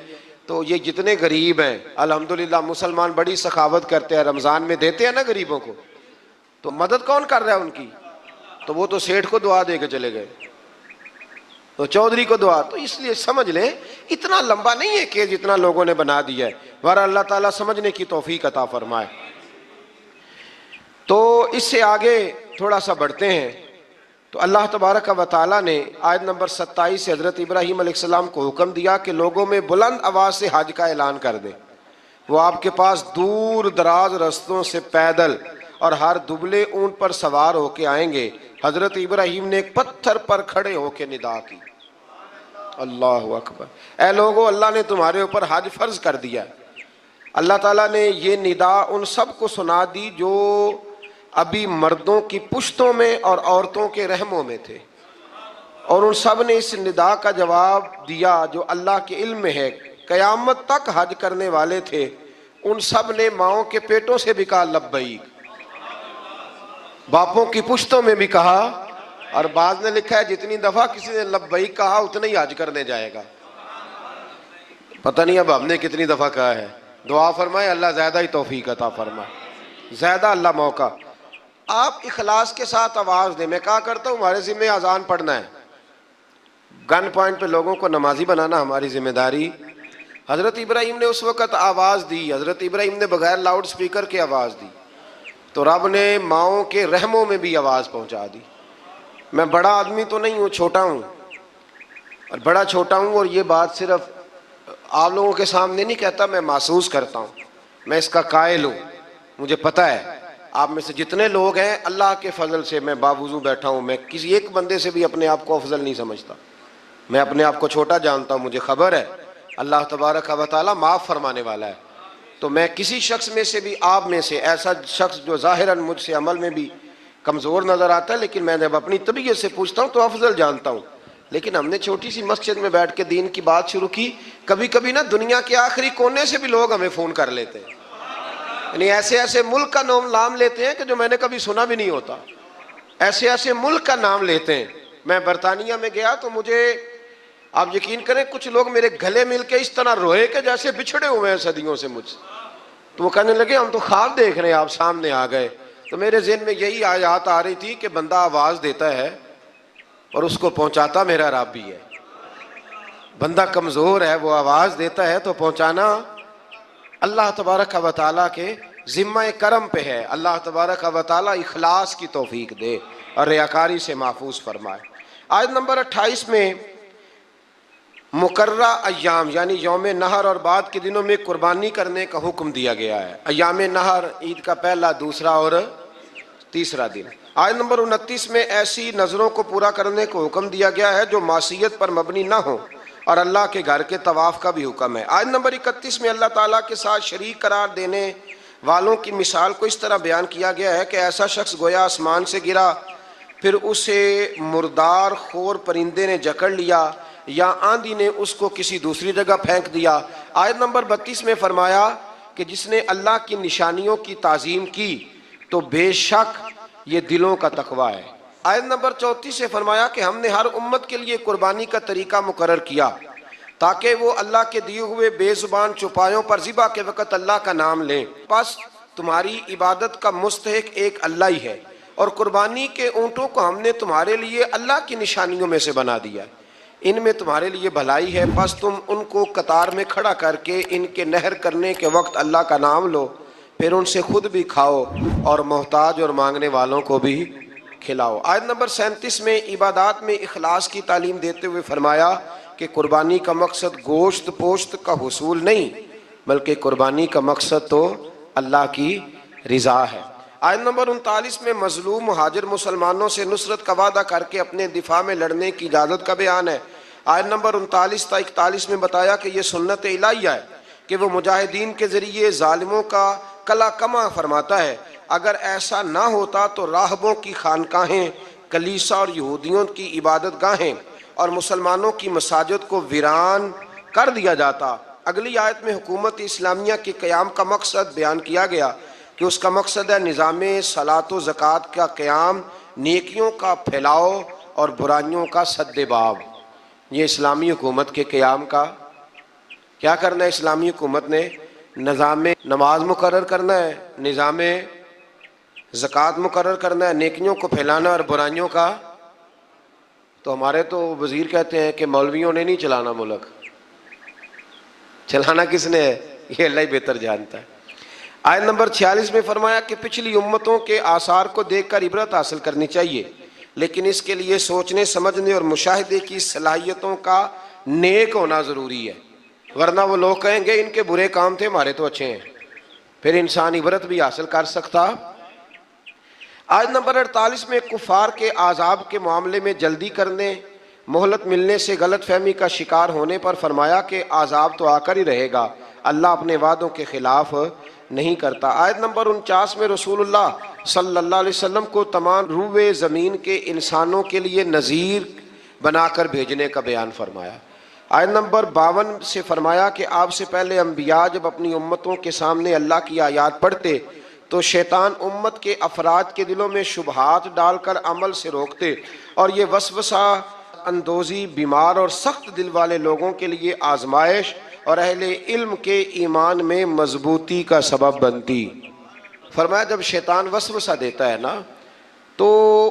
تو یہ جتنے غریب ہیں الحمدللہ، مسلمان بڑی سخاوت کرتے ہیں، رمضان میں دیتے ہیں نا غریبوں کو، تو مدد کون کر رہا ہے ان کی؟ تو وہ تو سیٹھ کو دعا دے کے چلے گئے، تو چودھری کو دعا۔ تو اس لیے سمجھ لیں اتنا لمبا نہیں ہے کہ جتنا لوگوں نے بنا دیا ہے، بہرحال اللہ تعالیٰ سمجھنے کی توفیق عطا فرمائے۔ تو اس سے آگے تھوڑا سا بڑھتے ہیں۔ تو اللہ تبارک و تعالیٰ نے آیت نمبر 27 سے حضرت ابراہیم علیہ السلام کو حکم دیا کہ لوگوں میں بلند آواز سے حج کا اعلان کر دیں۔ وہ آپ کے پاس دور دراز رستوں سے پیدل اور ہر دبلے اونٹ پر سوار ہو کے آئیں گے۔ حضرت ابراہیم نے ایک پتھر پر کھڑے ہو کے ندا کی، اللہ اکبر، اے لوگو اللہ نے تمہارے اوپر حج فرض کر دیا۔ اللہ تعالیٰ نے یہ ندا ان سب کو سنا دی جو ابھی مردوں کی پشتوں میں اور عورتوں کے رحموں میں تھے، اور ان سب نے اس ندا کا جواب دیا جو اللہ کے علم میں ہے۔ قیامت تک حج کرنے والے تھے، ان سب نے ماؤں کے پیٹوں سے بھی کہا لبیک، باپوں کی پشتوں میں بھی کہا، اور بعض نے لکھا ہے جتنی دفعہ کسی نے لبیک کہا اتنا ہی حج کرنے جائے گا۔ پتہ نہیں اب ہم نے کتنی دفعہ کہا ہے۔ دعا فرمائے اللہ زیادہ ہی توفیق عطا فرمائے، زیادہ اللہ موقع۔ آپ اخلاص کے ساتھ آواز دیں۔ میں کہا کرتا ہوں ہمارے ذمہ اذان پڑھنا ہے، گن پوائنٹ پہ لوگوں کو نمازی بنانا ہماری ذمہ داری۔ حضرت ابراہیم نے اس وقت آواز دی، حضرت ابراہیم نے بغیر لاؤڈ سپیکر کے آواز دی، تو رب نے ماؤں کے رحموں میں بھی آواز پہنچا دی۔ میں بڑا آدمی تو نہیں ہوں، چھوٹا ہوں، اور بڑا چھوٹا ہوں، اور یہ بات صرف آپ لوگوں کے سامنے نہیں کہتا، میں محسوس کرتا ہوں، میں اس کا قائل ہوں۔ مجھے پتہ ہے آپ میں سے جتنے لوگ ہیں اللہ کے فضل سے میں باوضو بیٹھا ہوں، میں کسی ایک بندے سے بھی اپنے آپ کو افضل نہیں سمجھتا، میں اپنے آپ کو چھوٹا جانتا ہوں۔ مجھے خبر ہے اللہ تبارک و تعالیٰ معاف فرمانے والا ہے۔ تو میں کسی شخص میں سے بھی، آپ میں سے ایسا شخص جو ظاہراً مجھ سے عمل میں بھی کمزور نظر آتا ہے، لیکن میں جب اپنی طبیعت سے پوچھتا ہوں تو افضل جانتا ہوں۔ لیکن ہم نے چھوٹی سی مسجد میں بیٹھ کے دین کی بات شروع کی، کبھی کبھی نا دنیا کے آخری کونے سے بھی لوگ ہمیں فون کر لیتے ہیں، یعنی ایسے ایسے ملک کا نام لیتے ہیں کہ جو میں نے کبھی سنا بھی نہیں ہوتا، ایسے ایسے ملک کا نام لیتے ہیں۔ میں برطانیہ میں گیا تو مجھے، آپ یقین کریں، کچھ لوگ میرے گلے مل کے اس طرح روئے کہ جیسے بچھڑے ہوئے ہیں صدیوں سے مجھ سے۔ تو وہ کہنے لگے ہم تو خواب دیکھ رہے ہیں، آپ سامنے آ گئے۔ تو میرے ذہن میں یہی آیات آ رہی تھی کہ بندہ آواز دیتا ہے اور اس کو پہنچاتا میرا رب بھی ہے۔ بندہ کمزور ہے، وہ آواز دیتا ہے تو پہنچانا اللہ تبارک و تعالیٰ کے ذمہ کرم پہ ہے۔ اللہ تبارک و تعالیٰ اخلاص کی توفیق دے اور ریاکاری سے محفوظ فرمائے۔ آیت نمبر 28 میں مقررہ ایام یعنی یوم نحر اور بعد کے دنوں میں قربانی کرنے کا حکم دیا گیا ہے۔ ایام نحر عید کا پہلا، دوسرا اور تیسرا دن۔ آیت نمبر 29 میں ایسی نظروں کو پورا کرنے کو حکم دیا گیا ہے جو معصیت پر مبنی نہ ہو، اور اللہ کے گھر کے طواف کا بھی حکم ہے۔ آیت نمبر 31 میں اللہ تعالیٰ کے ساتھ شریک قرار دینے والوں کی مثال کو اس طرح بیان کیا گیا ہے کہ ایسا شخص گویا آسمان سے گرا، پھر اسے مردار خور پرندے نے جکڑ لیا یا آندھی نے اس کو کسی دوسری جگہ پھینک دیا۔ آیت نمبر 32 میں فرمایا کہ جس نے اللہ کی نشانیوں کی تعظیم کی تو بے شک یہ دلوں کا تقویٰ ہے۔ آیت نمبر 34 سے فرمایا کہ ہم نے ہر امت کے لیے قربانی کا طریقہ مقرر کیا تاکہ وہ اللہ کے دیے ہوئے بے زبان چوپایوں پر ذبح کے وقت اللہ کا نام لیں۔ بس تمہاری عبادت کا مستحق ایک اللہ ہی ہے، اور قربانی کے اونٹوں کو ہم نے تمہارے لیے اللہ کی نشانیوں میں سے بنا دیا، ان میں تمہارے لیے بھلائی ہے، بس تم ان کو قطار میں کھڑا کر کے ان کے نہر کرنے کے وقت اللہ کا نام لو، پھر ان سے خود بھی کھاؤ اور محتاج اور مانگنے والوں کو بھی کھلاؤ۔ آیت نمبر 37 میں عبادات میں اخلاص کی تعلیم دیتے ہوئے فرمایا کہ قربانی کا مقصد گوشت پوشت کا حصول نہیں، بلکہ قربانی کا مقصد تو اللہ کی رضا ہے۔ آیت نمبر 39 میں مظلوم مہاجر مسلمانوں سے نصرت کا وعدہ کر کے اپنے دفاع میں لڑنے کی اجازت کا بیان ہے۔ آیت نمبر 39 تا 41 میں بتایا کہ یہ سنت الہیہ ہے کہ وہ مجاہدین کے ذریعے ظالموں کا کلا کما فرماتا ہے۔ اگر ایسا نہ ہوتا تو راہبوں کی خانقاہیں، کلیسا اور یہودیوں کی عبادت گاہیں اور مسلمانوں کی مساجد کو ویران کر دیا جاتا۔ اگلی آیت میں حکومت اسلامیہ کے قیام کا مقصد بیان کیا گیا کہ اس کا مقصد ہے نظام صلاۃ و زکوٰۃ کا قیام، نیکیوں کا پھیلاؤ اور برائیوں کا سد باب۔ یہ اسلامی حکومت کے قیام کا کیا کرنا ہے؟ اسلامی حکومت نے نظام نماز مقرر کرنا ہے، نظام زکوٰۃ مقرر کرنا ہے، نیکیوں کو پھیلانا اور برائیوں کا۔ تو ہمارے تو وزیر کہتے ہیں کہ مولویوں نے نہیں چلانا ملک، چلانا کس نے ہے؟ یہ اللہ ہی بہتر جانتا ہے۔ آیت نمبر 46 میں فرمایا کہ پچھلی امتوں کے آثار کو دیکھ کر عبرت حاصل کرنی چاہیے، لیکن اس کے لیے سوچنے سمجھنے اور مشاہدے کی صلاحیتوں کا نیک ہونا ضروری ہے، ورنہ وہ لوگ کہیں گے ان کے برے کام تھے ہمارے تو اچھے ہیں، پھر انسان عبرت بھی حاصل کر سکتا۔ آیت نمبر 48 میں کفار کے عذاب کے معاملے میں جلدی کرنے، مہلت ملنے سے غلط فہمی کا شکار ہونے پر فرمایا کہ عذاب تو آ کر ہی رہے گا، اللہ اپنے وعدوں کے خلاف نہیں کرتا۔ آیت نمبر 49 میں رسول اللہ صلی اللہ علیہ وسلم کو تمام روئے زمین کے انسانوں کے لیے نذیر بنا کر بھیجنے کا بیان فرمایا۔ آیت نمبر 52 سے فرمایا کہ آپ سے پہلے انبیاء جب اپنی امتوں کے سامنے اللہ کی آیات پڑھتے تو شیطان امت کے افراد کے دلوں میں شبہات ڈال کر عمل سے روکتے، اور یہ وسوسہ اندوزی بیمار اور سخت دل والے لوگوں کے لیے آزمائش اور اہل علم کے ایمان میں مضبوطی کا سبب بنتی۔ فرمایا جب شیطان وسوسہ دیتا ہے نا تو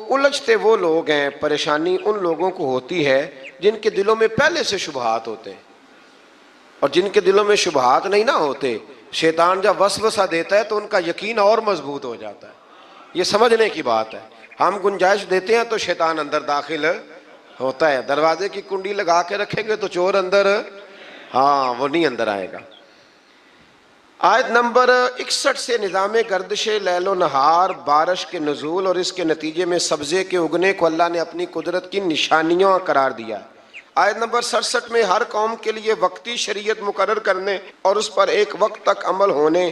الجھتے وہ لوگ ہیں، پریشانی ان لوگوں کو ہوتی ہے جن کے دلوں میں پہلے سے شبہات ہوتے ہیں، اور جن کے دلوں میں شبہات نہیں نہ ہوتے، شیطان جب وسوسہ دیتا ہے تو ان کا یقین اور مضبوط ہو جاتا ہے۔ یہ سمجھنے کی بات ہے، ہم گنجائش دیتے ہیں تو شیطان اندر داخل ہوتا ہے، دروازے کی کنڈی لگا کے رکھیں گے تو چور اندر وہ نہیں اندر آئے گا۔ آیت نمبر 61 سے نظام گردش لیل و نہار، بارش کے نزول اور اس کے نتیجے میں سبزے کے اگنے کو اللہ نے اپنی قدرت کی نشانیاں قرار دیا۔ آیت نمبر 67 میں ہر قوم کے لیے وقتی شریعت مقرر کرنے اور اس پر ایک وقت تک عمل ہونے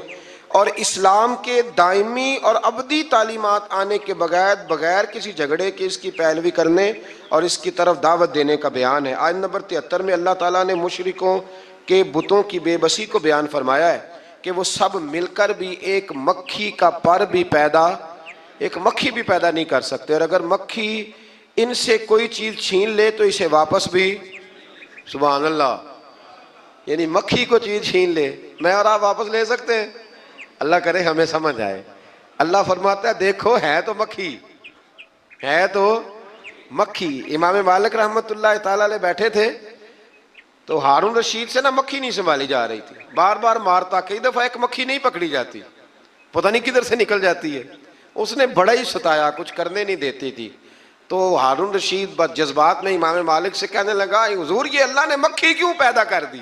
اور اسلام کے دائمی اور ابدی تعلیمات آنے کے بغیر کسی جھگڑے کے اس کی پیروی کرنے اور اس کی طرف دعوت دینے کا بیان ہے۔ آیت نمبر 73 میں اللہ تعالیٰ نے مشرکوں کے بتوں کی بے بسی کو بیان فرمایا ہے کہ وہ سب مل کر بھی ایک مکھی بھی پیدا نہیں کر سکتے، اور اگر مکھی ان سے کوئی چیز چھین لے تو اسے واپس بھی، سبحان اللہ، یعنی مکھی کو چیز چھین لے، میں اور آپ واپس لے سکتے ہیں؟ اللہ کرے ہمیں سمجھ آئے۔ اللہ فرماتا ہے دیکھو ہے تو مکھی۔ امام مالک رحمۃ اللہ تعالیٰ علیہ بیٹھے تھے تو ہارون رشید سے نا مکھی نہیں سنبھالی جا رہی تھی, بار بار مارتا, کئی دفعہ ایک مکھی نہیں پکڑی جاتی, پتہ نہیں کدھر سے نکل جاتی ہے. اس نے بڑا ہی ستایا, کچھ کرنے نہیں دیتی تھی. تو ہارون رشید بس جذبات میں امام مالک سے کہنے لگا, حضور یہ اللہ نے مکھی کیوں پیدا کر دی,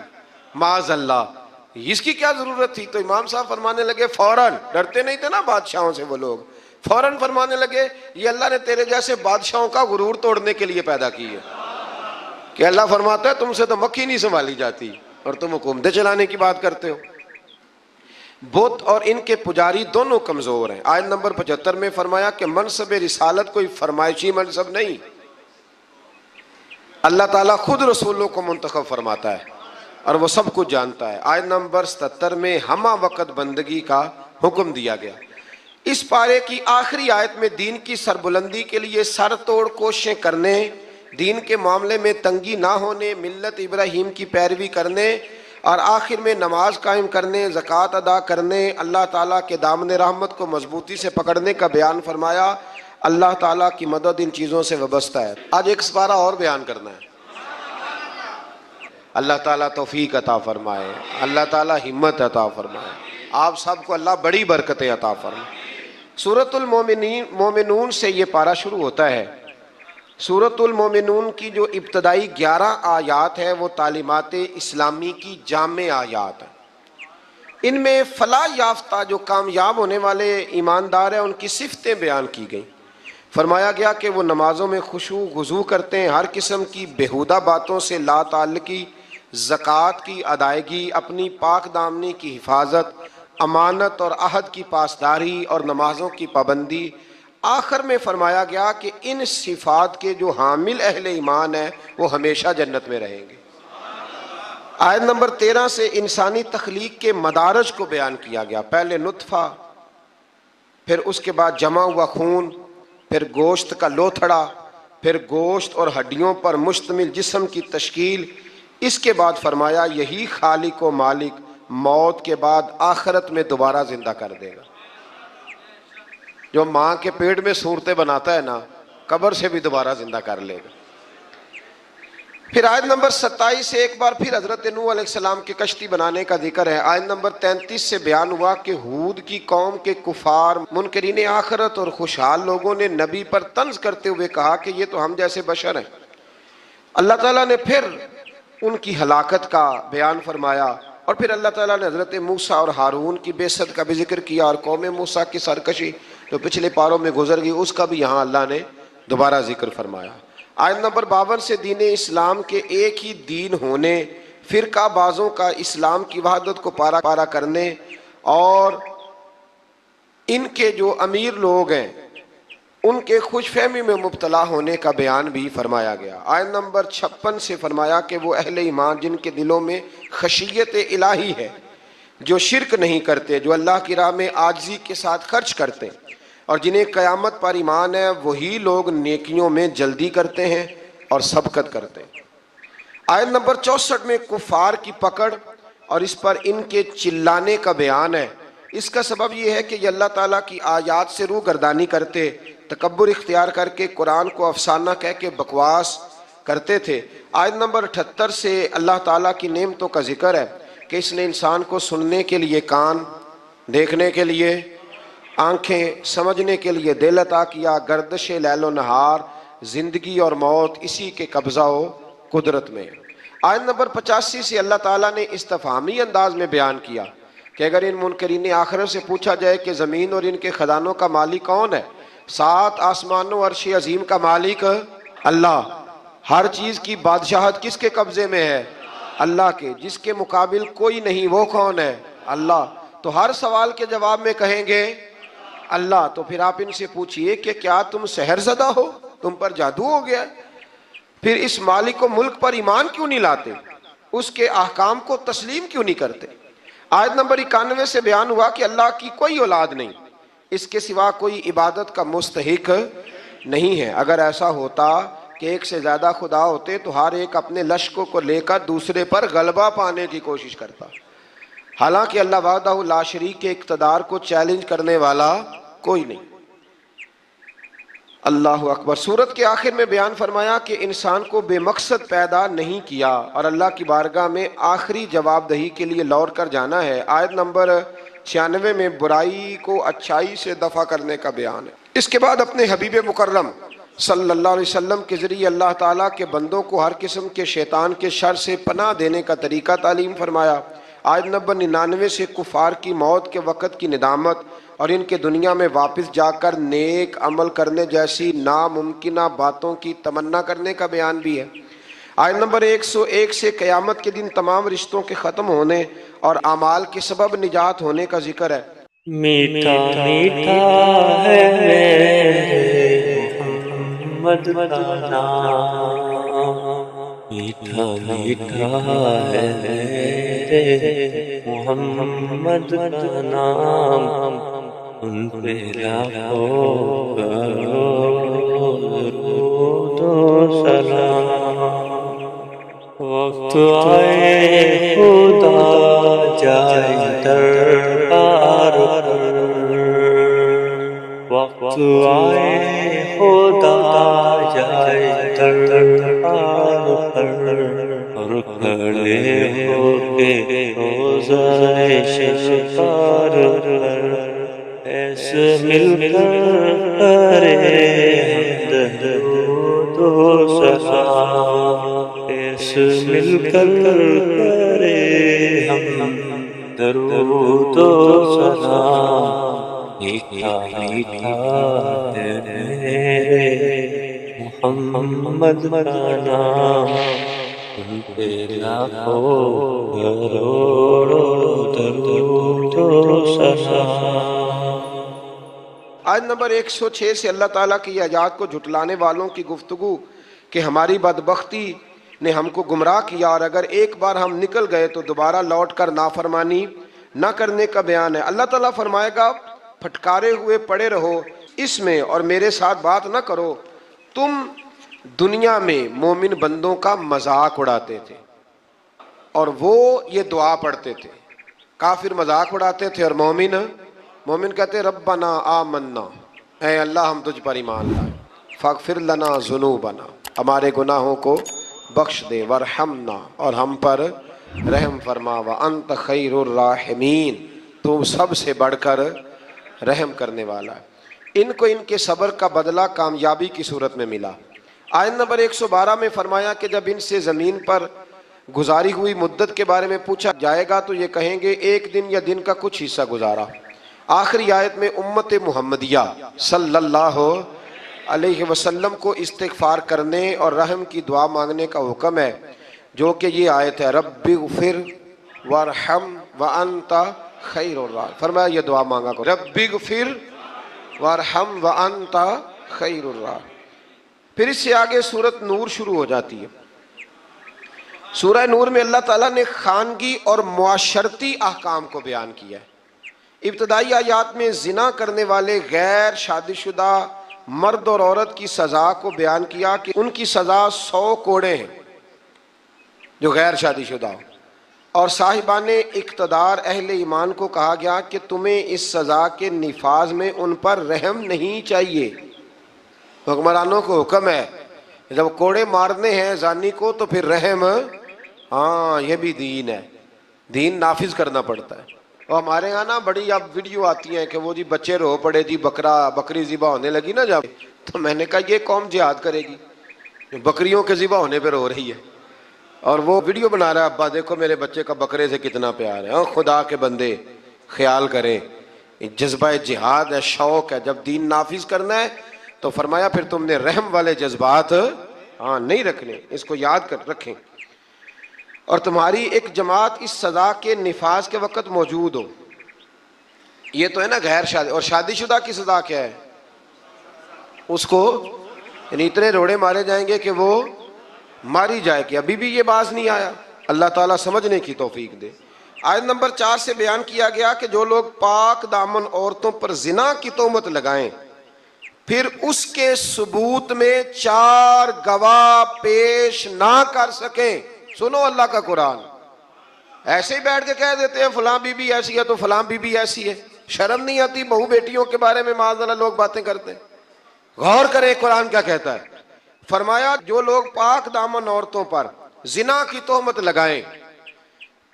معاذ اللہ, اس کی کیا ضرورت تھی؟ تو امام صاحب فرمانے لگے فوراً, ڈرتے نہیں تھے نا بادشاہوں سے وہ لوگ, فوراً فرمانے لگے یہ اللہ نے تیرے جیسے بادشاہوں کا غرور توڑنے کے لیے پیدا کی ہے. کہ اللہ فرماتا ہے تم سے تو مکھی نہیں سنبھالی جاتی اور تم حکومتیں چلانے کی بات کرتے ہو. بت اور ان کے پجاری دونوں کمزور ہیں. آیت نمبر 75 میں فرمایا کہ منصب رسالت کوئی فرمائشی منصب نہیں, اللہ تعالیٰ خود رسولوں کو منتخب فرماتا ہے اور وہ سب کچھ جانتا ہے. آیت نمبر 77 میں ہمہ وقت بندگی کا حکم دیا گیا. اس پارے کی آخری آیت میں دین کی سربلندی کے لیے سر توڑ کوششیں کرنے, دین کے معاملے میں تنگی نہ ہونے, ملت ابراہیم کی پیروی کرنے اور آخر میں نماز قائم کرنے, زکوٰۃ ادا کرنے, اللہ تعالیٰ کے دامن رحمت کو مضبوطی سے پکڑنے کا بیان فرمایا. اللہ تعالیٰ کی مدد ان چیزوں سے وابستہ ہے. آج ایک سپارہ اور بیان کرنا ہے. اللہ تعالیٰ توفیق عطا فرمائے, اللہ تعالیٰ ہمت عطا فرمائے, آپ سب کو اللہ بڑی برکتیں عطا فرمائے. سورۃ المومنون سے یہ پارہ شروع ہوتا ہے. سورۃ المومنون کی جو ابتدائی 11 آیات ہیں وہ تعلیمات اسلامی کی جامع آیات ہیں. ان میں فلاح یافتہ جو کامیاب ہونے والے ایماندار ہیں ان کی صفتیں بیان کی گئیں. فرمایا گیا کہ وہ نمازوں میں خشوع خضوع کرتے ہیں, ہر قسم کی بیہودہ باتوں سے لا تعلقی, زکوٰۃ کی ادائیگی, اپنی پاک دامنی کی حفاظت, امانت اور عہد کی پاسداری اور نمازوں کی پابندی. آخر میں فرمایا گیا کہ ان صفات کے جو حامل اہل ایمان ہیں وہ ہمیشہ جنت میں رہیں گے. آیت نمبر 13 سے انسانی تخلیق کے مدارج کو بیان کیا گیا. پہلے نطفہ, پھر اس کے بعد جمع ہوا خون, پھر گوشت کا لوتھڑا, پھر گوشت اور ہڈیوں پر مشتمل جسم کی تشکیل. اس کے بعد فرمایا یہی خالق و مالک موت کے بعد آخرت میں دوبارہ زندہ کر دے گا. جو ماں کے پیٹ میں صورتیں بناتا ہے نا, قبر سے بھی دوبارہ زندہ کر لے گا. پھر آیت نمبر 27 سے ایک بار پھر حضرت نوح علیہ السلام کی کشتی بنانے کا ذکر ہے. آیت نمبر 33 سے بیان ہوا کہ ہود کی قوم کے کفار, منکرین آخرت اور خوشحال لوگوں نے نبی پر طنز کرتے ہوئے کہا کہ یہ تو ہم جیسے بشر ہیں. اللہ تعالیٰ نے پھر ان کی ہلاکت کا بیان فرمایا اور پھر اللہ تعالیٰ نے حضرت موسیٰ اور ہارون کی بعثت کا بھی ذکر کیا اور قوم موسیٰ کی سرکشی جو پچھلے پاروں میں گزر گئی اس کا بھی یہاں اللہ نے دوبارہ ذکر فرمایا. آیت نمبر 52 سے دین اسلام کے ایک ہی دین ہونے, فرقہ بازوں کا اسلام کی وحدت کو پارا پارا کرنے اور ان کے جو امیر لوگ ہیں ان کے خوش فہمی میں مبتلا ہونے کا بیان بھی فرمایا گیا. آیت نمبر 56 سے فرمایا کہ وہ اہل ایمان جن کے دلوں میں خشیت الہی ہے, جو شرک نہیں کرتے, جو اللہ کی راہ میں عاجزی کے ساتھ خرچ کرتے اور جنہیں قیامت پر ایمان ہے, وہی لوگ نیکیوں میں جلدی کرتے ہیں اور سبقت کرتے ہیں. آیت نمبر 64 میں کفار کی پکڑ اور اس پر ان کے چلانے کا بیان ہے. اس کا سبب یہ ہے کہ یہ اللہ تعالیٰ کی آیات سے روح گردانی کرتے, تکبر اختیار کر کے قرآن کو افسانہ کہہ کے بکواس کرتے تھے. آیت نمبر 78 سے اللہ تعالیٰ کی نعمتوں کا ذکر ہے کہ اس نے انسان کو سننے کے لیے کان, دیکھنے کے لیے آنکھیں, سمجھنے کے لیے دل عطا کیا. گردش لیل و نہار, زندگی اور موت اسی کے قبضہ و قدرت میں. آیت نمبر 85 سے اللہ تعالیٰ نے استفہامی انداز میں بیان کیا کہ اگر ان منکرین آخرت سے پوچھا جائے کہ زمین اور ان کے خزانوں کا مالک کون ہے, 7 آسمانوں عرش عظیم کا مالک اللہ. ہر چیز کی بادشاہت کس کے قبضے میں ہے؟ اللہ کے. جس کے مقابل کوئی نہیں وہ کون ہے؟ اللہ. تو ہر سوال کے جواب میں کہیں گے اللہ. تو پھر آپ ان سے پوچھئے کہ کیا تم سحر زدہ ہو, تم پر جادو ہو گیا؟ پھر اس مالک و ملک پر ایمان کیوں نہیں لاتے, اس کے احکام کو تسلیم کیوں نہیں کرتے؟ آیت نمبر 91 سے بیان ہوا کہ اللہ کی کوئی اولاد نہیں, اس کے سوا کوئی عبادت کا مستحق نہیں ہے. اگر ایسا ہوتا کہ ایک سے زیادہ خدا ہوتے تو ہر ایک اپنے لشکروں کو لے کر دوسرے پر غلبہ پانے کی کوشش کرتا. حالانکہ اللہ وحدہ لا شریک کے اقتدار کو چیلنج کرنے والا کوئی نہیں. اللہ اکبر۔ سورت کے آخر میں بیان فرمایا کہ انسان کو بے مقصد پیدا نہیں کیا اور اللہ کی بارگاہ میں آخری جواب دہی کے لیے لوٹ کر جانا ہے۔ آیت نمبر 96 میں برائی کو اچھائی سے دفع کرنے کا بیان ہے۔ اس کے بعد اپنے حبیب مکرم صلی اللہ علیہ وسلم کے ذریعے اللہ تعالیٰ کے بندوں کو ہر قسم کے شیطان کے شر سے پناہ دینے کا طریقہ تعلیم فرمایا۔ آیت نمبر 99 سے کفار کی موت کے وقت کی ندامت اور ان کے دنیا میں واپس جا کر نیک عمل کرنے جیسی ناممکنہ باتوں کی تمنا کرنے کا بیان بھی ہے۔ آیت نمبر 101 سے قیامت کے دن تمام رشتوں کے ختم ہونے اور اعمال کے سبب نجات ہونے کا ذکر ہے۔ میٹھا میٹھا ہے میرے محمد کا نام، میٹھا میٹھا ہے میرے محمد کا نام، ان پہ لاکھوں درود و سلام۔ وقت آئے خدا جائے دربار پر، وقت آئے خدا جائے دربار پر، اور کھڑے ہو کے روزہ شکار پر، ایسے مل کر کرے ہم درود و سلام، ایسے مل کر کرے ہم درود و سلام۔ میٹھا میٹھا ہے میرے محمد کا نام، ان پہ لاکھوں کروڑوں درود و سلام۔ آیت نمبر 106 سے اللہ تعالیٰ کی آیات کو جھٹلانے والوں کی گفتگو کہ ہماری بدبختی نے ہم کو گمراہ کیا اور اگر ایک بار ہم نکل گئے تو دوبارہ لوٹ کر نافرمانی نہ کرنے کا بیان ہے۔ اللہ تعالیٰ فرمائے گا پھٹکارے ہوئے پڑے رہو اس میں اور میرے ساتھ بات نہ کرو۔ تم دنیا میں مومن بندوں کا مذاق اڑاتے تھے اور وہ یہ دعا پڑھتے تھے۔ کافر مذاق اڑاتے تھے اور مومن کہتے ربنا آمنا، اے اللہ ہم تجھ پر ایمان لائے، فاغفر لنا ذنوبنا، ہمارے گناہوں کو بخش دے، ورحمنا، اور ہم پر رحم فرما، وانت خیر الراحمین، تو سب سے بڑھ کر رحم کرنے والا ہے۔ ان کو ان کے صبر کا بدلہ کامیابی کی صورت میں ملا۔ آیت نمبر 112 میں فرمایا کہ جب ان سے زمین پر گزاری ہوئی مدت کے بارے میں پوچھا جائے گا تو یہ کہیں گے ایک دن یا دن کا کچھ حصہ گزارا۔ آخری آیت میں امت محمدیہ صلی اللہ علیہ وسلم کو استغفار کرنے اور رحم کی دعا مانگنے کا حکم ہے، جو کہ یہ آیت ہے رب اغفر وارحم وانت خیر الراحمین۔ فرمایا یہ دعا مانگا کرو، رب اغفر وارحم وانت خیر الراحمین۔ پھر اس سے آگے سورۃ نور شروع ہو جاتی ہے۔ سورہ نور میں اللہ تعالیٰ نے خانگی اور معاشرتی احکام کو بیان کیا ہے۔ ابتدائی آیات میں زنا کرنے والے غیر شادی شدہ مرد اور عورت کی سزا کو بیان کیا کہ ان کی سزا 100 کوڑے ہیں جو غیر شادی شدہ ہو، اور صاحبان اقتدار اہل ایمان کو کہا گیا کہ تمہیں اس سزا کے نفاذ میں ان پر رحم نہیں چاہیے۔ حکمرانوں کو حکم ہے جب کوڑے مارنے ہیں زانی کو تو پھر رحم، ہاں یہ بھی دین ہے، دین نافذ کرنا پڑتا ہے۔ اور ہمارے یہاں نا بڑی اب ویڈیو آتی ہیں کہ وہ جی بچے رو پڑے جی بکری ذبح ہونے لگی نا جب، تو میں نے کہا یہ قوم جہاد کرے گی، بکریوں کے ذبح ہونے پہ رو رہی ہے اور وہ ویڈیو بنا رہا ہے ابا دیکھو میرے بچے کا بکرے سے کتنا پیار ہے۔ خدا کے بندے خیال کریں، جذبہ جہاد ہے، شوق ہے، جب دین نافذ کرنا ہے تو فرمایا پھر تم نے رحم والے جذبات نہیں رکھنے، اس کو یاد کر رکھیں۔ اور تمہاری ایک جماعت اس سزا کے نفاذ کے وقت موجود ہو۔ یہ تو ہے نا غیر شادی، اور شادی شدہ کی سزا کیا ہے؟ اس کو یعنی اتنے روڑے مارے جائیں گے کہ وہ ماری جائے کہ ابھی بھی یہ باز نہیں آیا۔ اللہ تعالیٰ سمجھنے کی توفیق دے۔ آیت نمبر 4 سے بیان کیا گیا کہ جو لوگ پاک دامن عورتوں پر زنا کی تہمت لگائیں پھر اس کے ثبوت میں 4 گواہ پیش نہ کر سکیں، سنو اللہ کا قرآن، ایسے ہی بیٹھ کے کہہ دیتے ہیں فلاں بی بی ایسی ہے تو فلاں بی بی ایسی ہے، شرم نہیں آتی؟ بہو بیٹیوں کے بارے میں معاذ اللہ لوگ باتیں کرتے ہیں، غور کریں قرآن کیا کہتا ہے. فرمایا جو لوگ پاک دامن عورتوں پر زنا کی تہمت لگائیں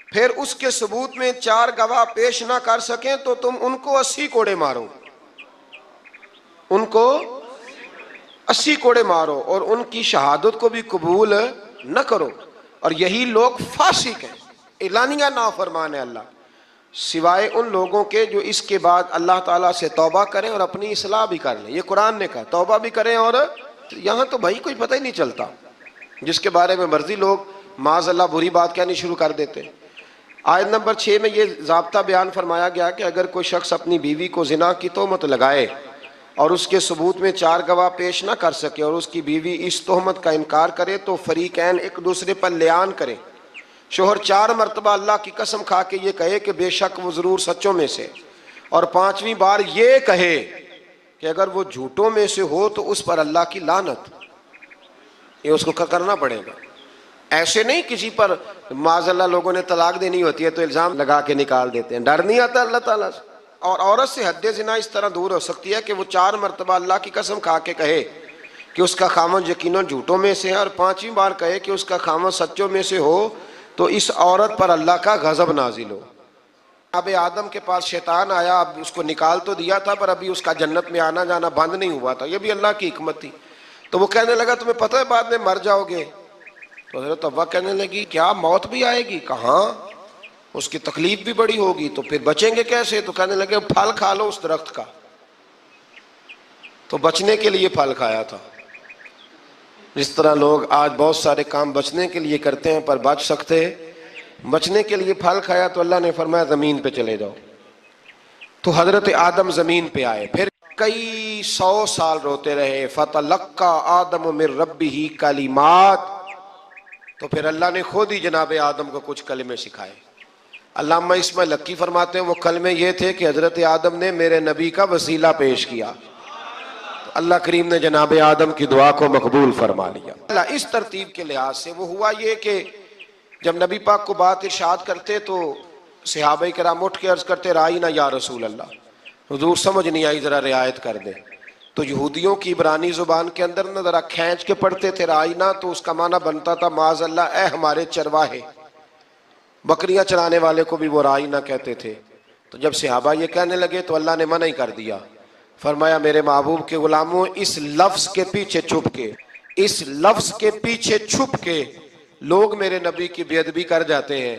پھر اس کے ثبوت میں 4 گواہ پیش نہ کر سکیں تو تم ان کو 80 کوڑے مارو. ان کو 80 کوڑے مارو اور ان کی شہادت کو بھی قبول نہ کرو. اور یہی لوگ فاسق ہیں، اعلانیہ نافرمان ہے اللہ، سوائے ان لوگوں کے جو اس کے بعد اللہ تعالیٰ سے توبہ کریں اور اپنی اصلاح بھی کر لیں. یہ قرآن نے کہا توبہ بھی کریں. اور یہاں تو بھائی کوئی پتہ ہی نہیں چلتا، جس کے بارے میں مرضی لوگ معاذ اللہ بری بات کہنی شروع کر دیتے. آیت نمبر 6 میں یہ ضابطہ بیان فرمایا گیا کہ اگر کوئی شخص اپنی بیوی کو زنا کی تہمت لگائے اور اس کے ثبوت میں 4 گواہ پیش نہ کر سکے اور اس کی بیوی اس تہمت کا انکار کرے تو فریقین ایک دوسرے پر لعان کریں. شوہر 4 مرتبہ اللہ کی قسم کھا کے یہ کہے کہ بے شک وہ ضرور سچوں میں سے، اور 5ویں بار یہ کہے کہ اگر وہ جھوٹوں میں سے ہو تو اس پر اللہ کی لعنت. یہ اس کو کرنا پڑے گا. ایسے نہیں کسی پر معاذ اللہ لوگوں نے طلاق دینی ہوتی ہے تو الزام لگا کے نکال دیتے ہیں، ڈر نہیں آتا اللہ تعالیٰ سے. اور عورت سے حد زنا اس طرح دور ہو سکتی ہے کہ وہ 4 مرتبہ اللہ کی قسم کھا کے کہے کہ اس کا خامن یقیناً جھوٹوں میں سے ہے، اور 5ویں بار کہے کہ اس کا خامن سچوں میں سے ہو تو اس عورت پر اللہ کا غضب نازل ہو. اب آدم کے پاس شیطان آیا، اب اس کو نکال تو دیا تھا پر ابھی اس کا جنت میں آنا جانا بند نہیں ہوا تھا، یہ بھی اللہ کی حکمت تھی. تو وہ کہنے لگا تمہیں پتہ ہے بعد میں مر جاؤ گے. تو حضرت حوا کہنے لگی کیا موت بھی آئے گی؟ کہاں، اس کی تکلیف بھی بڑی ہوگی، تو پھر بچیں گے کیسے؟ تو کہنے لگے پھل کھا لو اس درخت کا. تو بچنے کے لیے پھل کھایا تھا. جس طرح لوگ آج بہت سارے کام بچنے کے لیے کرتے ہیں پر بچ سکتے، بچنے کے لیے پھل کھایا تو اللہ نے فرمایا زمین پہ چلے جاؤ. تو حضرت آدم زمین پہ آئے، پھر کئی 100 سال روتے رہے. فَتَلَقَّى آدَمُ مِن رَبِّهِ کلمات، تو پھر اللہ نے خود ہی جناب آدم کو کچھ کلمے سکھائے. علامہ اسماعیل لکی فرماتے ہیں وہ کلمے یہ تھے کہ حضرت آدم نے میرے نبی کا وسیلہ پیش کیا، تو اللہ کریم نے جناب آدم کی دعا کو مقبول فرما لیا. اللہ اس ترتیب کے لحاظ سے وہ ہوا یہ کہ جب نبی پاک کو بات ارشاد کرتے تو صحابہ کرام اٹھ کے عرض کرتے رائینا یا رسول اللہ، حضور سمجھ نہیں آئی ذرا رعایت کر دیں. تو یہودیوں کی عبرانی زبان کے اندر نہ ذرا کھینچ کے پڑھتے تھے رائینا، تو اس کا معنی بنتا تھا معاذ اللہ اے ہمارے چرواہے. بکریاں چرانے والے کو بھی وہ رائینا کہتے تھے. تو جب صحابہ یہ کہنے لگے تو اللہ نے منع ہی کر دیا. فرمایا میرے محبوب کے غلاموں، اس لفظ کے پیچھے چھپ کے، اس لفظ کے پیچھے چھپ کے لوگ میرے نبی کی بے ادبی کر جاتے ہیں.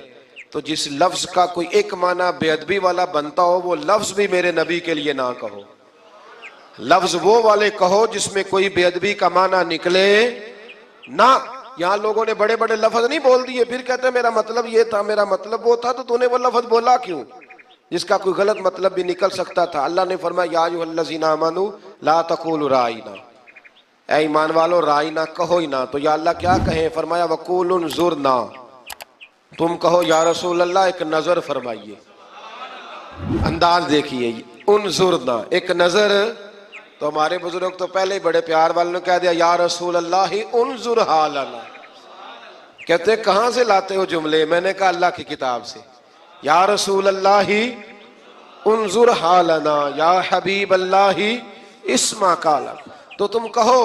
تو جس لفظ کا کوئی ایک معنی بے ادبی والا بنتا ہو وہ لفظ بھی میرے نبی کے لیے نہ کہو. لفظ وہ والے کہو جس میں کوئی بے ادبی کا معنی نکلے نہ. یہاں لوگوں نے بڑے بڑے لفظ نہیں بول دیے پھر کہتے ہیں میرا مطلب یہ تھا، میرا مطلب وہ تھا. تو تو نے وہ لفظ بولا کیوں جس کا کوئی غلط مطلب بھی نکل سکتا تھا؟ اللہ نے فرمایا یا ایھا الذین آمنوا لا تقولوا رائینا، اے ایمان والو رائینا کہو ہی نہ. تو یا اللہ کیا کہیں؟ فرمایا وقولوا انظرنا، تم کہو یا رسول اللہ ایک نظر فرمائیے. انداز دیکھیے، انظرنا ایک نظر. تو ہمارے بزرگ تو پہلے ہی بڑے پیار والوں نے کہہ دیا یا رسول اللہ انظر حالنا. کہتے کہاں سے لاتے ہو جملے؟ میں نے کہا اللہ کی کتاب سے. یا رسول اللہ انظر حالنا، یا حبیب اللہ اسمع قالا. تو تم کہو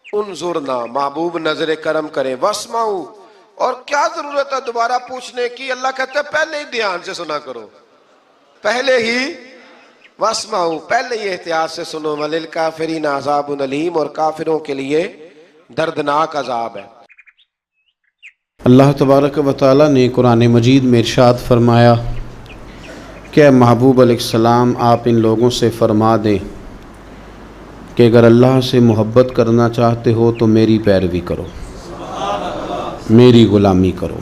انظرنا، محبوب نظر کرم کرے. واسمعوا، اور کیا ضرورت ہے دوبارہ پوچھنے کی؟ اللہ کہتے ہیں پہلے ہی دھیان سے سنا کرو، پہلے ہی واسمعوا، پہلے ہی احتیاط سے سنو. وللکافرین عذاب علیم، اور کافروں کے لیے دردناک عذاب ہے. اللہ تبارک و تعالیٰ نے قرآن مجید میں ارشاد فرمایا کہ اے محبوب علیہ السلام آپ ان لوگوں سے فرما دیں کہ اگر اللہ سے محبت کرنا چاہتے ہو تو میری پیروی کرو، میری غلامی کرو.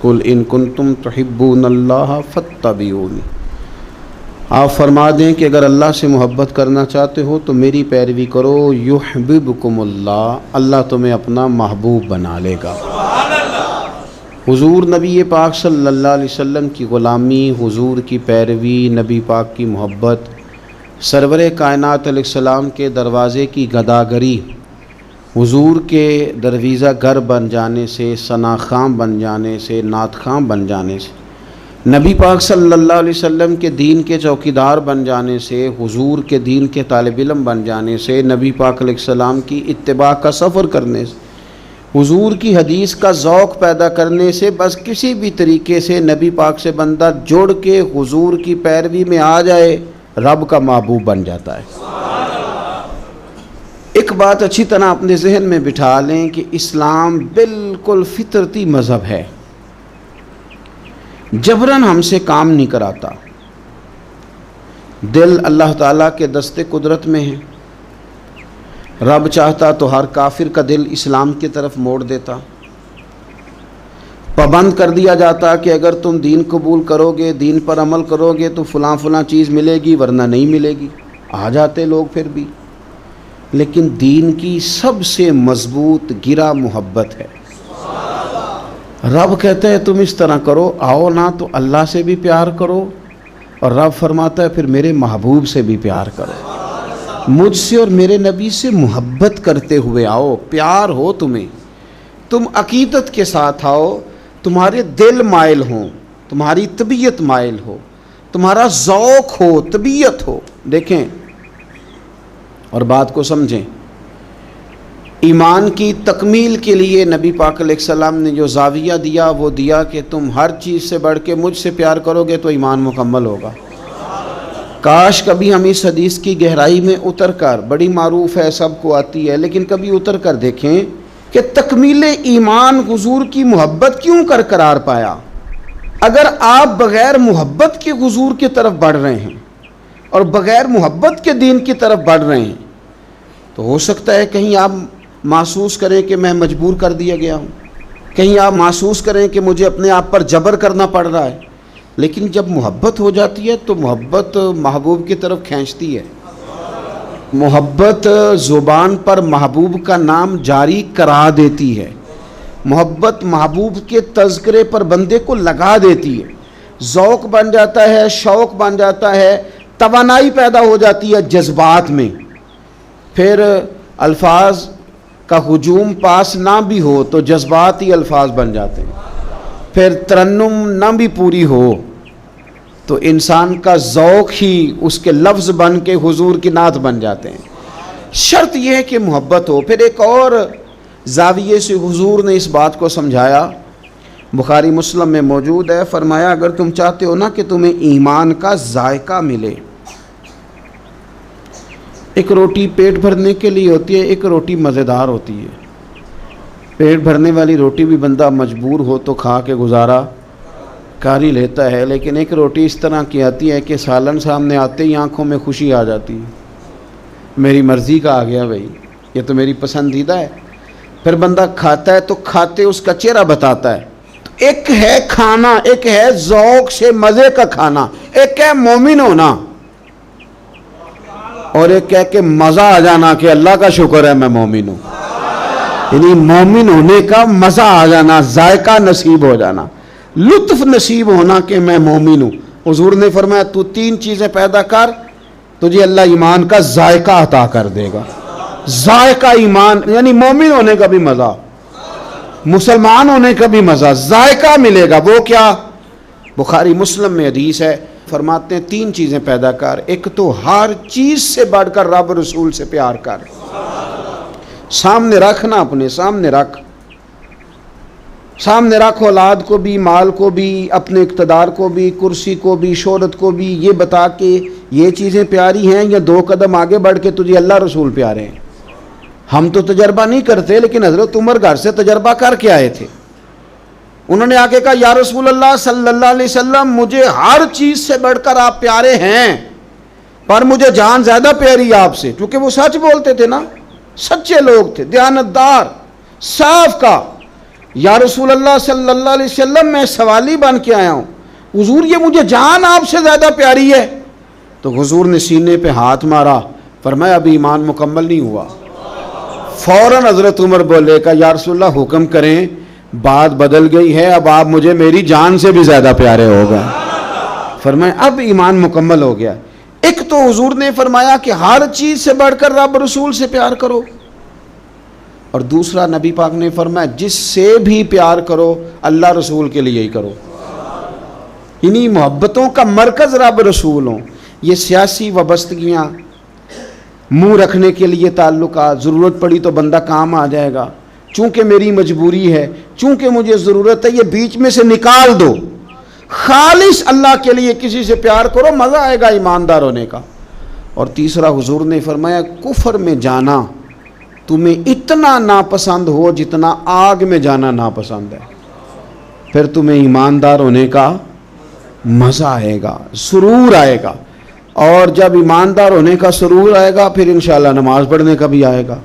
قل ان کنتم تحبون اللہ فاتبعونی، آپ فرما دیں کہ اگر اللہ سے محبت کرنا چاہتے ہو تو میری پیروی کرو. یحببکم اللہ، اللہ تمہیں اپنا محبوب بنا لے گا. حضور نبی پاک صلی اللہ علیہ وسلم کی غلامی، حضور کی پیروی، نبی پاک کی محبت، سرور کائنات علیہ السلام کے دروازے کی گداگری، حضور کے درویزہ گر بن جانے سے، ثنا خاں بن جانے سے، نعت خاں بن جانے سے، نبی پاک صلی اللہ علیہ وسلم کے دین کے چوکیدار بن جانے سے، حضور کے دین کے طالب علم بن جانے سے، نبی پاک علیہ السلام کی اتباع کا سفر کرنے سے، حضور کی حدیث کا ذوق پیدا کرنے سے، بس کسی بھی طریقے سے نبی پاک سے بندہ جڑ کے حضور کی پیروی میں آ جائے، رب کا محبوب بن جاتا ہے۔ ایک بات اچھی طرح اپنے ذہن میں بٹھا لیں کہ اسلام بالکل فطرتی مذہب ہے، جبراً ہم سے کام نہیں کراتا۔ دل اللہ تعالیٰ کے دست قدرت میں ہے، رب چاہتا تو ہر کافر کا دل اسلام کی طرف موڑ دیتا، پابند کر دیا جاتا کہ اگر تم دین قبول کرو گے، دین پر عمل کرو گے تو فلاں فلاں چیز ملے گی، ورنہ نہیں ملے گی۔ آ جاتے لوگ پھر بھی، لیکن دین کی سب سے مضبوط گرہ محبت ہے۔ رب کہتا ہے تم اس طرح کرو، آؤ نا تو اللہ سے بھی پیار کرو، اور رب فرماتا ہے پھر میرے محبوب سے بھی پیار کرو، مجھ سے اور میرے نبی سے محبت کرتے ہوئے آؤ، پیار ہو تمہیں، تم عقیدت کے ساتھ آؤ، تمہارے دل مائل ہوں، تمہاری طبیعت مائل ہو، تمہارا ذوق ہو، طبیعت ہو۔ دیکھیں اور بات کو سمجھیں، ایمان کی تکمیل کے لیے نبی پاک علیہ السلام نے جو زاویہ دیا وہ دیا کہ تم ہر چیز سے بڑھ کے مجھ سے پیار کرو گے تو ایمان مکمل ہوگا۔ کاش کبھی ہم اس حدیث کی گہرائی میں اتر کر، بڑی معروف ہے، سب کو آتی ہے، لیکن کبھی اتر کر دیکھیں کہ تکمیل ایمان حضور کی محبت کیوں قرار پایا۔ اگر آپ بغیر محبت کے حضور کی طرف بڑھ رہے ہیں اور بغیر محبت کے دین کی طرف بڑھ رہے ہیں تو ہو سکتا ہے کہیں آپ محسوس کریں کہ میں مجبور کر دیا گیا ہوں، کہیں آپ محسوس کریں کہ مجھے اپنے آپ پر جبر کرنا پڑ رہا ہے، لیکن جب محبت ہو جاتی ہے تو محبت محبوب کی طرف کھینچتی ہے۔ محبت زبان پر محبوب کا نام جاری کرا دیتی ہے، محبت محبوب کے تذکرے پر بندے کو لگا دیتی ہے، ذوق بن جاتا ہے، شوق بن جاتا ہے، توانائی پیدا ہو جاتی ہے جذبات میں۔ پھر الفاظ کا ہجوم پاس نہ بھی ہو تو جذبات ہی الفاظ بن جاتے ہیں، پھر ترنم نہ بھی پوری ہو تو انسان کا ذوق ہی اس کے لفظ بن کے حضور کی نعت بن جاتے ہیں۔ شرط یہ ہے کہ محبت ہو۔ پھر ایک اور زاویے سے حضور نے اس بات کو سمجھایا، بخاری مسلم میں موجود ہے، فرمایا اگر تم چاہتے ہو نا کہ تمہیں ایمان کا ذائقہ ملے، ایک روٹی پیٹ بھرنے کے لیے ہوتی ہے، ایک روٹی مزیدار ہوتی ہے۔ پیٹ بھرنے والی روٹی بھی بندہ مجبور ہو تو کھا کے گزارا کر ہی لیتا ہے، لیکن ایک روٹی اس طرح کی آتی ہے کہ سالن سامنے آتے ہی آنکھوں میں خوشی آ جاتی ہے، میری مرضی کا آ گیا بھائی، یہ تو میری پسندیدہ ہے۔ پھر بندہ کھاتا ہے تو کھاتے اس کا چہرہ بتاتا ہے۔ تو ایک ہے کھانا، ایک ہے ذوق سے مزے کا کھانا، ایک ہے مومن ہونا، اور ایک کہہ کہ مزہ آ جانا کہ اللہ کا شکر ہے میں مومن ہوں، یعنی مومن ہونے کا مزہ آ جانا، ذائقہ نصیب ہو جانا، لطف نصیب ہونا کہ میں مومن ہوں۔ حضور نے فرمایا تو تین چیزیں پیدا کر، تجھے اللہ ایمان کا ذائقہ عطا کر دے گا۔ ذائقہ ایمان یعنی مومن ہونے کا بھی مزہ، مسلمان ہونے کا بھی مزہ، ذائقہ ملے گا۔ وہ کیا؟ بخاری مسلم میں حدیث ہے، فرماتے ہیں تین چیزیں پیدا کر، ایک تو ہر چیز سے بڑھ کر رب رسول سے پیار کر، سامنے رکھنا، اپنے سامنے رکھ، سامنے رکھ اولاد کو بھی، مال کو بھی، اپنے اقتدار کو بھی، کرسی کو بھی، شہرت کو بھی، یہ بتا کہ یہ چیزیں پیاری ہیں، یا دو قدم آگے بڑھ کے تجھے اللہ رسول پیارے ہیں۔ ہم تو تجربہ نہیں کرتے، لیکن حضرت عمر گھر سے تجربہ کر کے آئے تھے۔ انہوں نے آگے کہا یا رسول اللہ صلی اللہ علیہ وسلم، مجھے ہر چیز سے بڑھ کر آپ پیارے ہیں، پر مجھے جان زیادہ پیاری آپ سے، کیونکہ وہ سچ بولتے تھے نا، سچے لوگ تھے، دیانتدار، صاف کا۔ یا رسول اللہ صلی اللہ علیہ وسلم، میں سوالی بن کے آیا ہوں، حضور یہ مجھے جان آپ سے زیادہ پیاری ہے۔ تو حضور نے سینے پہ ہاتھ مارا، فرمایا ابھی ایمان مکمل نہیں ہوا۔ فوراً حضرت عمر بولے کہ یا رسول اللہ حکم کریں، بات بدل گئی ہے، اب آپ مجھے میری جان سے بھی زیادہ پیارے ہو گئے۔ فرمایا اب ایمان مکمل ہو گیا۔ ایک تو حضور نے فرمایا کہ ہر چیز سے بڑھ کر رب رسول سے پیار کرو، اور دوسرا نبی پاک نے فرمایا جس سے بھی پیار کرو اللہ رسول کے لیے ہی کرو۔ انہی محبتوں کا مرکز رب رسول ہوں. یہ سیاسی وابستگیاں، منہ رکھنے کے لیے تعلقات، ضرورت پڑی تو بندہ کام آ جائے گا، چونکہ میری مجبوری ہے، چونکہ مجھے ضرورت ہے، یہ بیچ میں سے نکال دو. خالص اللہ کے لیے کسی سے پیار کرو، مزہ آئے گا ایماندار ہونے کا. اور تیسرا حضور نے فرمایا کفر میں جانا تمہیں اتنا ناپسند ہو جتنا آگ میں جانا ناپسند ہے، پھر تمہیں ایماندار ہونے کا مزہ آئے گا، سرور آئے گا. اور جب ایماندار ہونے کا سرور آئے گا پھر انشاءاللہ نماز پڑھنے کا بھی آئے گا،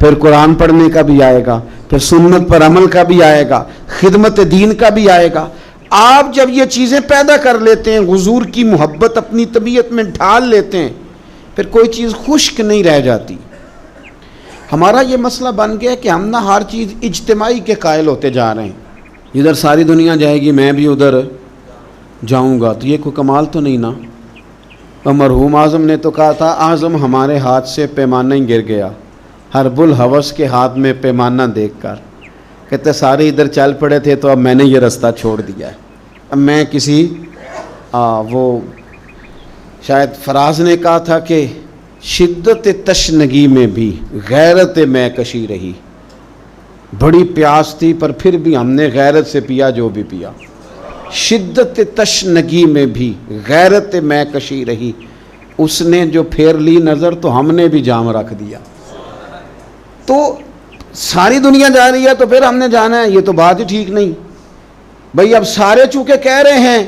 پھر قرآن پڑھنے کا بھی آئے گا، پھر سنت پر عمل کا بھی آئے گا، خدمت دین کا بھی آئے گا. آپ جب یہ چیزیں پیدا کر لیتے ہیں، حضور کی محبت اپنی طبیعت میں ڈھال لیتے ہیں، پھر کوئی چیز خشک نہیں رہ جاتی. ہمارا یہ مسئلہ بن گیا کہ ہم نہ ہر چیز اجتماعی کے قائل ہوتے جا رہے ہیں. ادھر ساری دنیا جائے گی میں بھی ادھر جاؤں گا، تو یہ کوئی کمال تو نہیں نا. اور مرحوم اعظم نے تو کہا تھا اعظم ہمارے ہاتھ سے پیمانہ ہی گر گیا، حرب الحوث کے ہاتھ میں پیمانہ دیکھ کر. کہتے سارے ادھر چل پڑے تھے تو اب میں نے یہ رستہ چھوڑ دیا ہے. اب میں کسی وہ شاید فراز نے کہا تھا کہ شدت تشنگی میں بھی غیرت میں کشی رہی. بڑی پیاس تھی پر پھر بھی ہم نے غیرت سے پیا جو بھی پیا. شدت تشنگی میں بھی غیرت میں کشی رہی. اس نے جو پھیر لی نظر تو ہم نے بھی جام رکھ دیا. تو ساری دنیا جا رہی ہے تو پھر ہم نے جانا ہے، یہ تو بات ہی ٹھیک نہیں. بھئی اب سارے چونکہ کہہ رہے ہیں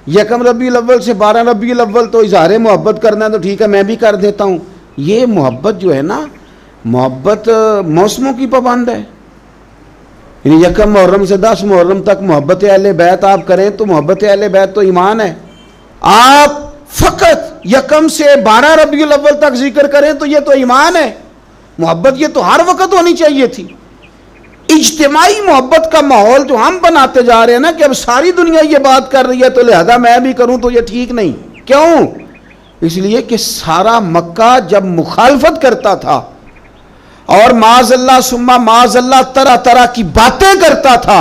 یکم ربیع الاول سے 12 ربیع الاول تو اظہار محبت کرنا ہے تو ٹھیک ہے میں بھی کر دیتا ہوں. یہ محبت جو ہے نا، محبت موسموں کی پابند ہے. یعنی یکم محرم سے 10 محرم تک محبت اہل بیت آپ کریں تو محبت اہل بیت تو ایمان ہے. آپ فقط یکم سے 12 ربیع الاول تک ذکر کریں تو یہ تو ایمان ہے. محبت یہ تو ہر وقت ہونی چاہیے تھی. اجتماعی محبت کا ماحول جو ہم بناتے جا رہے ہیں نا کہ اب ساری دنیا یہ بات کر رہی ہے تو لہذا میں بھی کروں تو یہ ٹھیک نہیں. کیوں؟ اس لیے کہ سارا مکہ جب مخالفت کرتا تھا اور معاذ اللہ ثم معاذ اللہ طرح طرح کی باتیں کرتا تھا،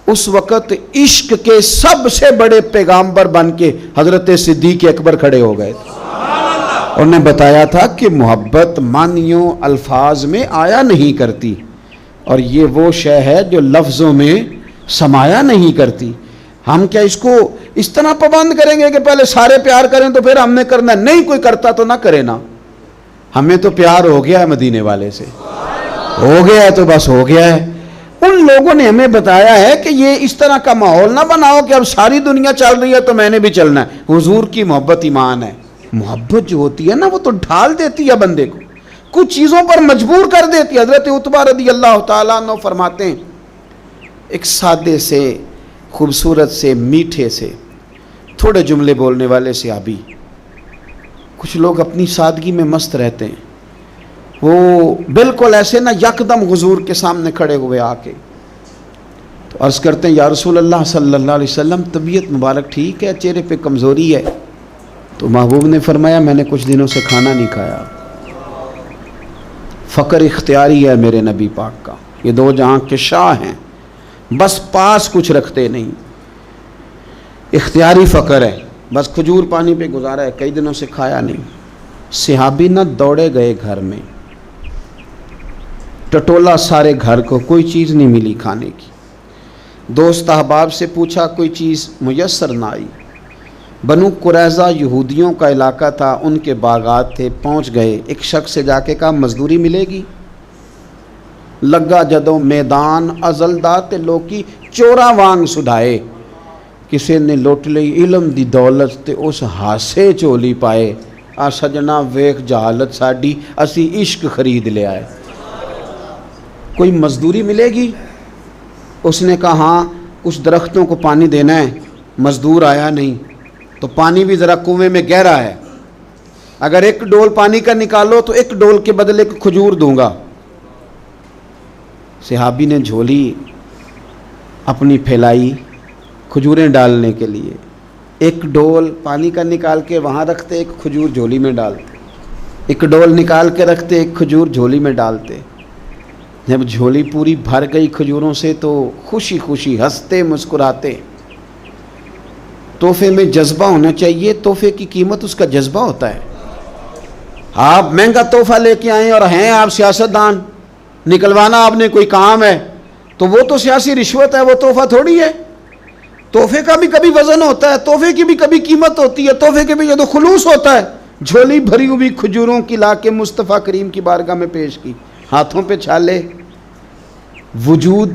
اس وقت عشق کے سب سے بڑے پیغامبر بن کے حضرت صدیق اکبر کھڑے ہو گئے تھے. انہوں نے بتایا تھا کہ محبت معنیوں الفاظ میں آیا نہیں کرتی، اور یہ وہ شے ہے جو لفظوں میں سمایا نہیں کرتی. ہم کیا اس کو اس طرح پابند کریں گے کہ پہلے سارے پیار کریں تو پھر ہم نے کرنا؟ نہیں، کوئی کرتا تو نہ کرے نا. ہمیں تو پیار ہو گیا ہے مدینے والے سے، ہو گیا ہے تو بس ہو گیا ہے. ان لوگوں نے ہمیں بتایا ہے کہ یہ اس طرح کا ماحول نہ بناؤ کہ اب ساری دنیا چل رہی ہے تو میں نے بھی چلنا ہے. حضور کی محبت ایمان ہے. محبت جو ہوتی ہے نا وہ تو ڈھال دیتی ہے بندے کو، کچھ چیزوں پر مجبور کر دیتی ہے. حضرت عتبہ رضی اللہ تعالیٰ عنہ فرماتے ہیں ایک سادے سے، خوبصورت سے، میٹھے سے، تھوڑے جملے بولنے والے صحابی. کچھ لوگ اپنی سادگی میں مست رہتے ہیں، وہ بالکل ایسے نہ یکدم حضور کے سامنے کھڑے ہوئے آ کے تو عرض کرتے ہیں یا رسول اللہ صلی اللہ علیہ وسلم طبیعت مبارک ٹھیک ہے، چہرے پہ کمزوری ہے. تو محبوب نے فرمایا میں نے کچھ دنوں سے کھانا نہیں کھایا. فقر اختیاری ہے میرے نبی پاک کا، یہ دو جہاں کے شاہ ہیں، بس پاس کچھ رکھتے نہیں، اختیاری فقر ہے، بس کھجور پانی پہ گزارا ہے، کئی دنوں سے کھایا نہیں. صحابی نہ دوڑے گئے گھر میں، ٹٹولا سارے گھر کو، کوئی چیز نہیں ملی کھانے کی. دوست احباب سے پوچھا، کوئی چیز میسر نہ آئی. بنو قریظہ یہودیوں کا علاقہ تھا، ان کے باغات تھے، پہنچ گئے. ایک شخص سے جا کے کہا مزدوری ملے گی؟ لگا جدوں میدان ازلدا تے لوکی چورا وانگ سدھائے. کسی نے لوٹ لئی علم دی دولت تے اس ہاسے چولی پائے. آ سجنا ویخ جہالت ساڈی، اسی عشق خرید لے آئے. کوئی مزدوری ملے گی؟ اس نے کہا ہاں کچھ درختوں کو پانی دینا ہے. مزدور آیا نہیں تو پانی بھی ذرا کنویں میں گہرا ہے، اگر ایک ڈول پانی کا نکالو تو ایک ڈول کے بدلے ایک کھجور دوں گا. صحابی نے جھولی اپنی پھیلائی کھجوریں ڈالنے کے لیے. ایک ڈول پانی کا نکال کے وہاں رکھتے، ایک کھجور جھولی میں ڈالتے. ایک ڈول نکال کے رکھتے، ایک کھجور جھولی میں ڈالتے. جب جھولی پوری بھر گئی کھجوروں سے تو خوشی خوشی ہنستے مسکراتے. تحفے میں جذبہ ہونا چاہیے. تحفے کی قیمت اس کا جذبہ ہوتا ہے. آپ مہنگا تحفہ لے کے آئیں اور ہیں آپ سیاستدان, نکلوانا آپ نے کوئی کام ہے, تو وہ تو سیاسی رشوت ہے, وہ تحفہ تھوڑی ہے. تحفے کا بھی کبھی وزن ہوتا ہے, تحفے کی بھی کبھی قیمت ہوتی ہے. تحفے کے بھی جو خلوص ہوتا ہے, جھولی بھری ہوئی کھجوروں کی لا کے مصطفیٰ کریم کی بارگاہ میں پیش کی, ہاتھوں پہ چھالے, وجود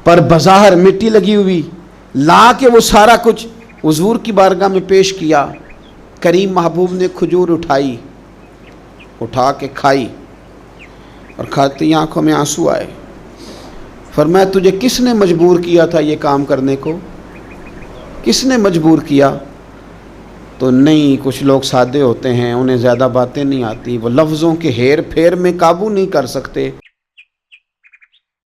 پر بظاہر مٹی لگی ہوئی, لا کے وہ سارا کچھ حضور کی بارگاہ میں پیش کیا. کریم محبوب نے کھجور اٹھائی, اٹھا کے کھائی, اور کھاتی آنکھوں میں آنسو آئے. فرمایا تجھے کس نے مجبور کیا تھا یہ کام کرنے کو؟ کس نے مجبور کیا؟ تو نہیں, کچھ لوگ سادے ہوتے ہیں, انہیں زیادہ باتیں نہیں آتی, وہ لفظوں کے ہیر پھیر میں قابو نہیں کر سکتے.